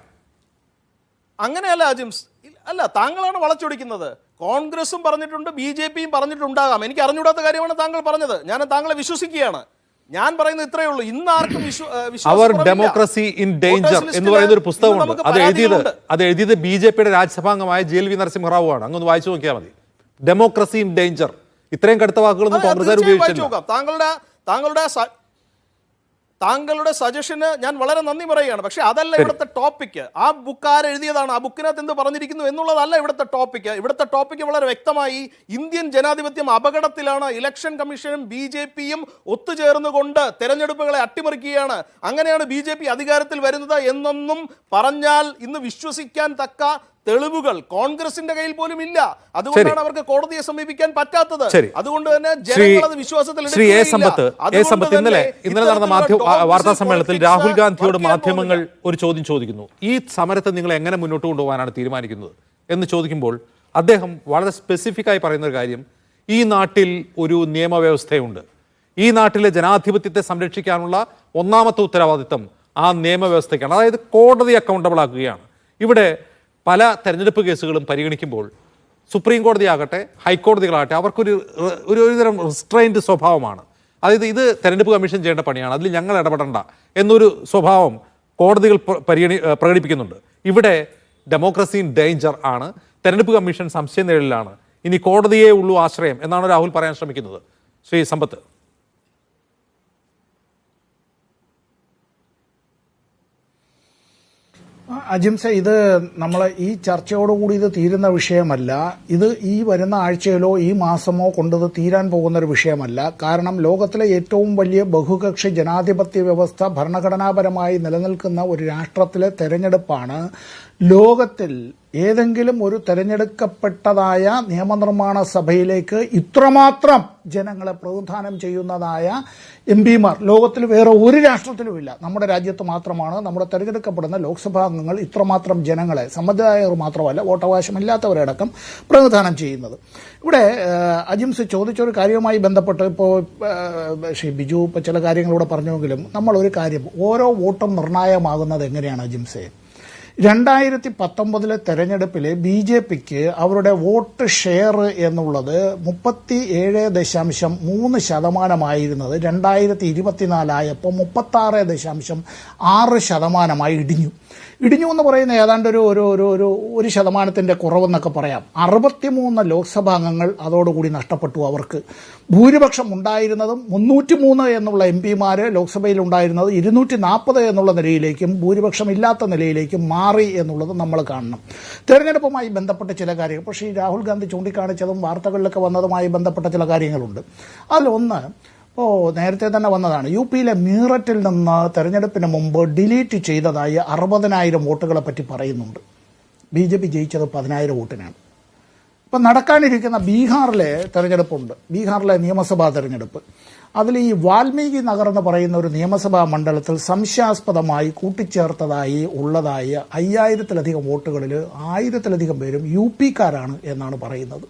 അങ്ങനെയല്ല അജിംസ്, അല്ല, താങ്കളാണ് വളച്ചൊടിക്കുന്നത്. കോൺഗ്രസും പറഞ്ഞിട്ടുണ്ട്, BJP-യും പറഞ്ഞിട്ടുണ്ടാകാം. എനിക്ക് അറിഞ്ഞൂടാത്ത കാര്യമാണ് താങ്കൾ പറഞ്ഞത്. ഞാൻ താങ്കളെ വിശ്വസിക്കുകയാണ്. ഞാൻ പറയുന്നത് ഇത്രയേ ഉള്ളൂ. ഇന്ന് ആർക്കും അവർ ഡെമോക്രസി ഇൻ ഡേഞ്ചർ എന്ന് പറയുന്ന ഒരു പുസ്തകമുണ്ട്. അത് എഴുതിയത് BJP-യുടെ രാജ്യസഭാംഗമായ GLV നരസിംഹറാവു ആണ്. അങ്ങൊന്ന് വായിച്ചു നോക്കിയാൽ മതി. Democracy in danger. ഇത്രയും കടുത്ത വാക്കുകളൊന്നും കോൺഗ്രസ്സുകാർ ഉപയോഗിച്ചില്ല. താങ്കളുടെ സജഷന് ഞാൻ വളരെ നന്ദി പറയുകയാണ്. പക്ഷെ അതല്ല ഇവിടുത്തെ ടോപ്പിക്ക്. ആ ബുക്ക് ആരെഴുതിയതാണ്, ആ ബുക്കിനകത്ത് എന്ത് പറഞ്ഞിരിക്കുന്നു എന്നുള്ളതല്ല ഇവിടുത്തെ ടോപ്പിക്ക്. ഇവിടുത്തെ ടോപ്പിക്ക് വളരെ വ്യക്തമായി ഇന്ത്യൻ ജനാധിപത്യം അപകടത്തിലാണ്. ഇലക്ഷൻ കമ്മീഷനും BJP-യും ഒത്തുചേർന്നുകൊണ്ട് തെരഞ്ഞെടുപ്പുകളെ അട്ടിമറിക്കുകയാണ്. അങ്ങനെയാണ് BJP അധികാരത്തിൽ വരുന്നത് എന്നൊന്നും പറഞ്ഞാൽ ഇന്ന് വിശ്വസിക്കാൻ തക്ക തെളിവുകൾ കോൺഗ്രസിന്റെ കയ്യിൽ പോലും ഇല്ല. അതുകൊണ്ടാണ് അവർക്ക് കോടതിയെ സമീപിക്കാൻ പറ്റാത്തത്. അതുകൊണ്ട് തന്നെ ജനങ്ങൾ അത് വിശ്വാസത്തിൽ ഇന്നലെ നടന്ന വാർത്താ സമ്മേളനത്തിൽ രാഹുൽ ഗാന്ധിയോട് മാധ്യമങ്ങൾ ഒരു ചോദ്യം ചോദിക്കുന്നു. ഈ സമരത്തെ നിങ്ങൾ എങ്ങനെ മുന്നോട്ട് കൊണ്ടുപോകാനാണ് തീരുമാനിക്കുന്നത് എന്ന് ചോദിക്കുമ്പോൾ അദ്ദേഹം വളരെ സ്പെസിഫിക് ആയി പറയുന്ന ഒരു കാര്യം, ഈ നാട്ടിൽ ഒരു നിയമവ്യവസ്ഥയുണ്ട്. ഈ നാട്ടിലെ ജനാധിപത്യത്തെ സംരക്ഷിക്കാനുള്ള ഒന്നാമത്തെ ഉത്തരവാദിത്തം ആ നിയമവ്യവസ്ഥയ്ക്കാണ്. അതായത് കോടതി അക്കൗണ്ടബിൾ ആക്കുകയാണ്. ഇവിടെ പല തെരഞ്ഞെടുപ്പ് കേസുകളും പരിഗണിക്കുമ്പോൾ സുപ്രീം കോടതി ആകട്ടെ ഹൈക്കോടതികളാകട്ടെ അവർക്കൊരു തരം റിസ്ട്രെയിൻഡ് സ്വഭാവമാണ്. അതായത് ഇത് തെരഞ്ഞെടുപ്പ് കമ്മീഷൻ ചെയ്യേണ്ട പണിയാണ്, അതിൽ ഞങ്ങൾ ഇടപെടണ്ട എന്നൊരു സ്വഭാവം കോടതികൾ പ്രകടിപ്പിക്കുന്നുണ്ട്. ഇവിടെ ഡെമോക്രസി ഇൻ ഡേഞ്ചർ ആണ്, തെരഞ്ഞെടുപ്പ് കമ്മീഷൻ സംശയനിഴലിലാണ്, ഇനി കോടതിയേ ഉള്ളൂ ആശ്രയം എന്നാണ് രാഹുൽ പറയാൻ ശ്രമിക്കുന്നത്. ശ്രീ സമ്പത്ത്. അജിംസ, ഇത് നമ്മൾ ഈ ചർച്ചയോടുകൂടി ഇത് തീരുന്ന വിഷയമല്ല. ഇത് ഈ വരുന്ന ആഴ്ചയിലോ ഈ മാസമോ കൊണ്ടത് തീരാൻ പോകുന്ന ഒരു വിഷയമല്ല. കാരണം ലോകത്തിലെ ഏറ്റവും വലിയ ബഹുകക്ഷി ജനാധിപത്യ വ്യവസ്ഥ ഭരണഘടനാപരമായി നിലനിൽക്കുന്ന ഒരു രാഷ്ട്രത്തിലെ തെരഞ്ഞെടുപ്പാണ്. ലോകത്തിൽ ഏതെങ്കിലും ഒരു തെരഞ്ഞെടുക്കപ്പെട്ടതായ നിയമനിർമ്മാണ സഭയിലേക്ക് ഇത്രമാത്രം ജനങ്ങളെ പ്രതിനിധാനം ചെയ്യുന്നതായ MP-മാർ ലോകത്തിൽ വേറെ ഒരു രാഷ്ട്രത്തിലുമില്ല. നമ്മുടെ രാജ്യത്ത് മാത്രമാണ് നമ്മുടെ തെരഞ്ഞെടുക്കപ്പെടുന്ന ലോക്സഭാ അംഗങ്ങൾ ഇത്രമാത്രം ജനങ്ങളെ, സമ്മതിദായകർ മാത്രമല്ല വോട്ടവകാശമില്ലാത്തവരടക്കം പ്രതിനിധാനം ചെയ്യുന്നത്. ഇവിടെ അജിംസ് ചോദിച്ചൊരു കാര്യവുമായി ബന്ധപ്പെട്ട് ഇപ്പോൾ ശ്രീ ബിജു ഇപ്പോൾ ചില കാര്യങ്ങളിലൂടെ പറഞ്ഞുവെങ്കിലും നമ്മളൊരു കാര്യം, ഓരോ വോട്ടും നിർണായകമാകുന്നത് എങ്ങനെയാണ് അജിംസെ? 2019 തെരഞ്ഞെടുപ്പിൽ BJPക്ക് അവരുടെ വോട്ട് ഷെയർ എന്നുള്ളത് 37.3% 2024 ആയപ്പോൾ 36.6% ഇടിഞ്ഞു എന്ന് പറയുന്ന ഏതാണ്ട് ഒരു ശതമാനത്തിൻ്റെ കുറവെന്നൊക്കെ പറയാം. 63 ലോക്സഭാ അംഗങ്ങൾ അതോടുകൂടി നഷ്ടപ്പെട്ടു അവർക്ക്. ഭൂരിപക്ഷം ഉണ്ടായിരുന്നതും 303 എന്നുള്ള MP-മാർ ലോക്സഭയിൽ ഉണ്ടായിരുന്നത് 240 എന്നുള്ള നിലയിലേക്കും ഭൂരിപക്ഷം ഇല്ലാത്ത നിലയിലേക്കും മാറി എന്നുള്ളത് നമ്മൾ കാണണം. തെരഞ്ഞെടുപ്പുമായി ബന്ധപ്പെട്ട ചില കാര്യങ്ങൾ പക്ഷേ ഈ രാഹുൽ ഗാന്ധി ചൂണ്ടിക്കാണിച്ചതും വാർത്തകളിലൊക്കെ വന്നതുമായി ബന്ധപ്പെട്ട ചില കാര്യങ്ങളുണ്ട്. അതിലൊന്ന് നേരത്തെ തന്നെ വന്നതാണ്. UP-യിലെ മീററ്റിൽ നിന്ന് തെരഞ്ഞെടുപ്പിന് മുമ്പ് ഡിലീറ്റ് ചെയ്തതായി 60,000 വോട്ടുകളെ പറ്റി പറയുന്നുണ്ട്. BJP ജയിച്ചത് 10,000 വോട്ടിനാണ്. ഇപ്പം നടക്കാനിരിക്കുന്ന ബീഹാറിലെ തെരഞ്ഞെടുപ്പുണ്ട്, ബീഹാറിലെ നിയമസഭാ തെരഞ്ഞെടുപ്പ്. അതിൽ ഈ വാൽമീകി നഗർ എന്ന് പറയുന്ന ഒരു നിയമസഭാ മണ്ഡലത്തിൽ സംശയാസ്പദമായി കൂട്ടിച്ചേർത്തതായി ഉള്ളതായ 5000-ലധികം വോട്ടുകളിൽ 1000-ലധികം പേരും UP-കാരാണ് എന്നാണ് പറയുന്നത്.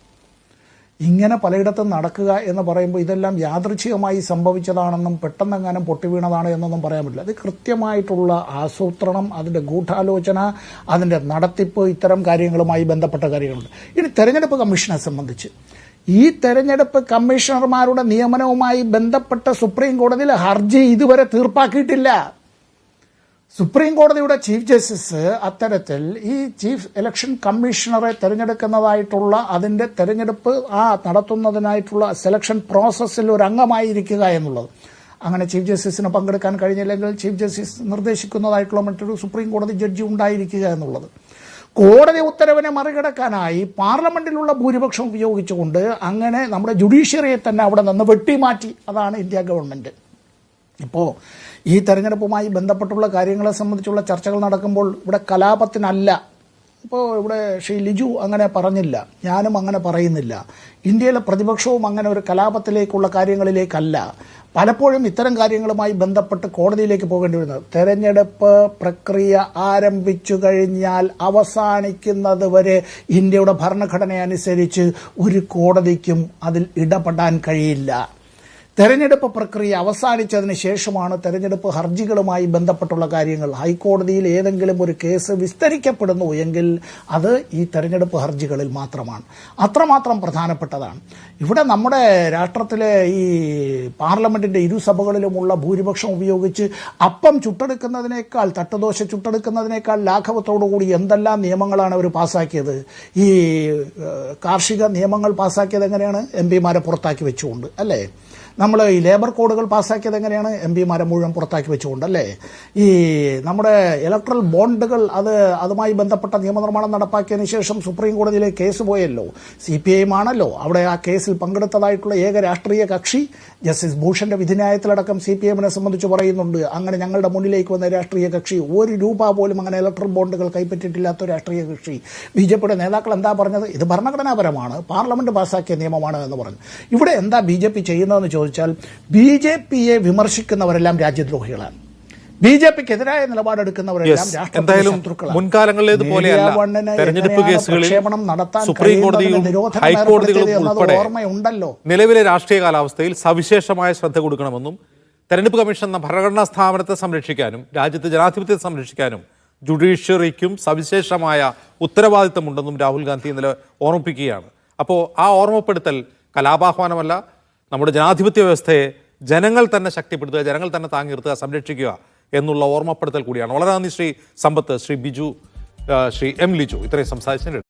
ഇങ്ങനെ പലയിടത്തും നടക്കുക എന്ന് പറയുമ്പോൾ ഇതെല്ലാം യാദൃച്ഛികമായി സംഭവിച്ചതാണെന്നും പെട്ടെന്നെങ്ങാനും പൊട്ടിവീണതാണ് എന്നൊന്നും പറയാൻ പറ്റില്ല. അത് കൃത്യമായിട്ടുള്ള ആസൂത്രണം, അതിൻ്റെ ഗൂഢാലോചന, അതിൻ്റെ നടത്തിപ്പ്, ഇത്തരം കാര്യങ്ങളുമായി ബന്ധപ്പെട്ട കാര്യങ്ങളുണ്ട്. ഇനി തെരഞ്ഞെടുപ്പ് കമ്മീഷനെ സംബന്ധിച്ച് ഈ തെരഞ്ഞെടുപ്പ് കമ്മീഷണർമാരുടെ നിയമനവുമായി ബന്ധപ്പെട്ട സുപ്രീം കോടതിയിൽ ഹർജി ഇതുവരെ തീർപ്പാക്കിയിട്ടില്ല. സുപ്രീം കോടതിയുടെ ചീഫ് ജസ്റ്റിസ് അത്തരത്തിൽ ഈ ചീഫ് ഇലക്ഷൻ കമ്മീഷണറെ തിരഞ്ഞെടുക്കുന്നതായിട്ടുള്ള അതിൻ്റെ തെരഞ്ഞെടുപ്പ് നടത്തുന്നതിനായിട്ടുള്ള സെലക്ഷൻ പ്രോസസ്സിൽ ഒരു അംഗമായിരിക്കുക എന്നുള്ളത്, അങ്ങനെ ചീഫ് ജസ്റ്റിസിന് പങ്കെടുക്കാൻ കഴിഞ്ഞില്ലെങ്കിൽ ചീഫ് ജസ്റ്റിസ് നിർദ്ദേശിക്കുന്നതായിട്ടുള്ള മറ്റൊരു സുപ്രീം കോടതി ജഡ്ജി ഉണ്ടായിരിക്കുക എന്നുള്ളത്, കോടതി ഉത്തരവിനെ മറികടക്കാനായി പാർലമെന്റിലുള്ള ഭൂരിപക്ഷം ഉപയോഗിച്ചുകൊണ്ട് അങ്ങനെ നമ്മുടെ ജുഡീഷ്യറിയെ തന്നെ അവിടെ നിന്ന് വെട്ടിമാറ്റി. അതാണ് ഇന്ത്യ ഗവൺമെന്റ്. ഇപ്പോൾ ഈ തെരഞ്ഞെടുപ്പുമായി ബന്ധപ്പെട്ടുള്ള കാര്യങ്ങളെ സംബന്ധിച്ചുള്ള ചർച്ചകൾ നടക്കുമ്പോൾ ഇവിടെ കലാപത്തിനല്ല. ഇപ്പോൾ ഇവിടെ ശ്രീ ലിജു അങ്ങനെ പറഞ്ഞില്ല, ഞാനും അങ്ങനെ പറയുന്നില്ല. ഇന്ത്യയിലെ പ്രതിപക്ഷവും അങ്ങനെ ഒരു കലാപത്തിലേക്കുള്ള കാര്യങ്ങളിലേക്കല്ല. പലപ്പോഴും ഇത്തരം കാര്യങ്ങളുമായി ബന്ധപ്പെട്ട് കോടതിയിലേക്ക് പോകേണ്ടി വരുന്നത്. തെരഞ്ഞെടുപ്പ് പ്രക്രിയ ആരംഭിച്ചു കഴിഞ്ഞാൽ അവസാനിക്കുന്നത് വരെ ഇന്ത്യയുടെ ഭരണഘടന അനുസരിച്ച് ഒരു കോടതിക്കും അതിൽ ഇടപെടാൻ കഴിയില്ല. തെരഞ്ഞെടുപ്പ് പ്രക്രിയ അവസാനിച്ചതിന് ശേഷമാണ് തെരഞ്ഞെടുപ്പ് ഹർജികളുമായി ബന്ധപ്പെട്ടുള്ള കാര്യങ്ങൾ. ഹൈക്കോടതിയിൽ ഏതെങ്കിലും ഒരു കേസ് വിസ്തരിക്കപ്പെടുന്നു എങ്കിൽ അത് ഈ തെരഞ്ഞെടുപ്പ് ഹർജികളിൽ മാത്രമാണ്. അത്രമാത്രം പ്രധാനപ്പെട്ടതാണ്. ഇവിടെ നമ്മുടെ രാഷ്ട്രത്തിലെ ഈ പാർലമെന്റിന്റെ ഇരുസഭകളിലുമുള്ള ഭൂരിപക്ഷം ഉപയോഗിച്ച് അപ്പം ചുട്ടെടുക്കുന്നതിനേക്കാൾ, തട്ടുദോശ ചുട്ടെടുക്കുന്നതിനേക്കാൾ ലാഘവത്തോടുകൂടി എന്തെല്ലാം നിയമങ്ങളാണ് അവർ പാസ്സാക്കിയത്. ഈ കാർഷിക നിയമങ്ങൾ പാസ്സാക്കിയത് എങ്ങനെയാണ്? MP-മാരെ പുറത്താക്കി വെച്ചുകൊണ്ട് അല്ലേ? നമ്മൾ ഈ ലേബർ കോഡുകൾ പാസ്സാക്കിയത് എങ്ങനെയാണ്? MP-മാരെ മുഴുവൻ പുറത്താക്കി വെച്ചുകൊണ്ടല്ലേ? ഈ നമ്മുടെ ഇലക്ട്രൽ ബോണ്ടുകൾ അതുമായി ബന്ധപ്പെട്ട നിയമനിർമ്മാണം നടപ്പാക്കിയതിനു ശേഷം സുപ്രീം കോടതിയിലെ കേസ് പോയല്ലോ. CPIM ആണല്ലോ അവിടെ ആ കേസിൽ പങ്കെടുത്തതായിട്ടുള്ള ഏക രാഷ്ട്രീയ കക്ഷി. ജസ്റ്റിസ് ഭൂഷന്റെ വിധിന്യായത്തിലടക്കം CPIM-നെ സംബന്ധിച്ച് പറയുന്നുണ്ട്, അങ്ങനെ ഞങ്ങളുടെ മുന്നിലേക്ക് വന്ന രാഷ്ട്രീയ കക്ഷി ₹1 പോലും അങ്ങനെ ഇലക്ട്രൽ ബോണ്ടുകൾ കൈപ്പറ്റിയിട്ടില്ലാത്ത രാഷ്ട്രീയ കക്ഷി. BJP-യുടെ നേതാക്കൾ എന്താ പറഞ്ഞത്? ഇത് ഭരണഘടനാപരമാണ്, പാർലമെന്റ് പാസ്സാക്കിയ നിയമമാണ് എന്ന് പറഞ്ഞു. ഇവിടെ എന്താ BJP ചെയ്യുന്നതെന്ന് ചോദിച്ചാൽ, BJP-യെ വിമർശിക്കുന്നവരെല്ലാം രാജ്യദ്രോഹികളാണ്, BJP-ക്കെതിരായ നിലപാടെടുക്കുന്നവരെല്ലാം രാഷ്ട്രീയ ശത്രുക്കളാണ്. തെരഞ്ഞെടുപ്പ് കേസുകളിൽ സുപ്രീം കോടതിയും ഹൈക്കോടതികളും ഉൾപ്പെടെ നിലവിലെ രാഷ്ട്രീയ കാലാവസ്ഥയിൽ സവിശേഷമായ ശ്രദ്ധ കൊടുക്കണമെന്നും തെരഞ്ഞെടുപ്പ് കമ്മീഷൻ എന്ന ഭരണഘടനാ സ്ഥാപനത്തെ സംരക്ഷിക്കാനും രാജ്യത്തെ ജനാധിപത്യത്തെ സംരക്ഷിക്കാനും ജുഡീഷ്യറിക്കും സവിശേഷമായ ഉത്തരവാദിത്തമുണ്ടെന്നും രാഹുൽ ഗാന്ധി ഇന്നലെ ഓർമ്മിപ്പിക്കുകയാണ്. അപ്പോൾ ആ ഓർമ്മപ്പെടുത്തൽ കലാപാഹ്വാനമല്ല, നമ്മുടെ ജനാധിപത്യ വ്യവസ്ഥയെ ജനങ്ങൾ തന്നെ ശക്തിപ്പെടുത്തുക, ജനങ്ങൾ തന്നെ താങ്ങി നിർത്തുക, സംരക്ഷിക്കുക എന്നുള്ള ഓർമ്മപ്പെടുത്തൽ കൂടിയാണ്. വളരെ നന്ദി ശ്രീ സമ്പത്ത്, ശ്രീ ബിജു, ശ്രീ M. ലിജു ഇത്രയും സംസാരിച്ചതിന്.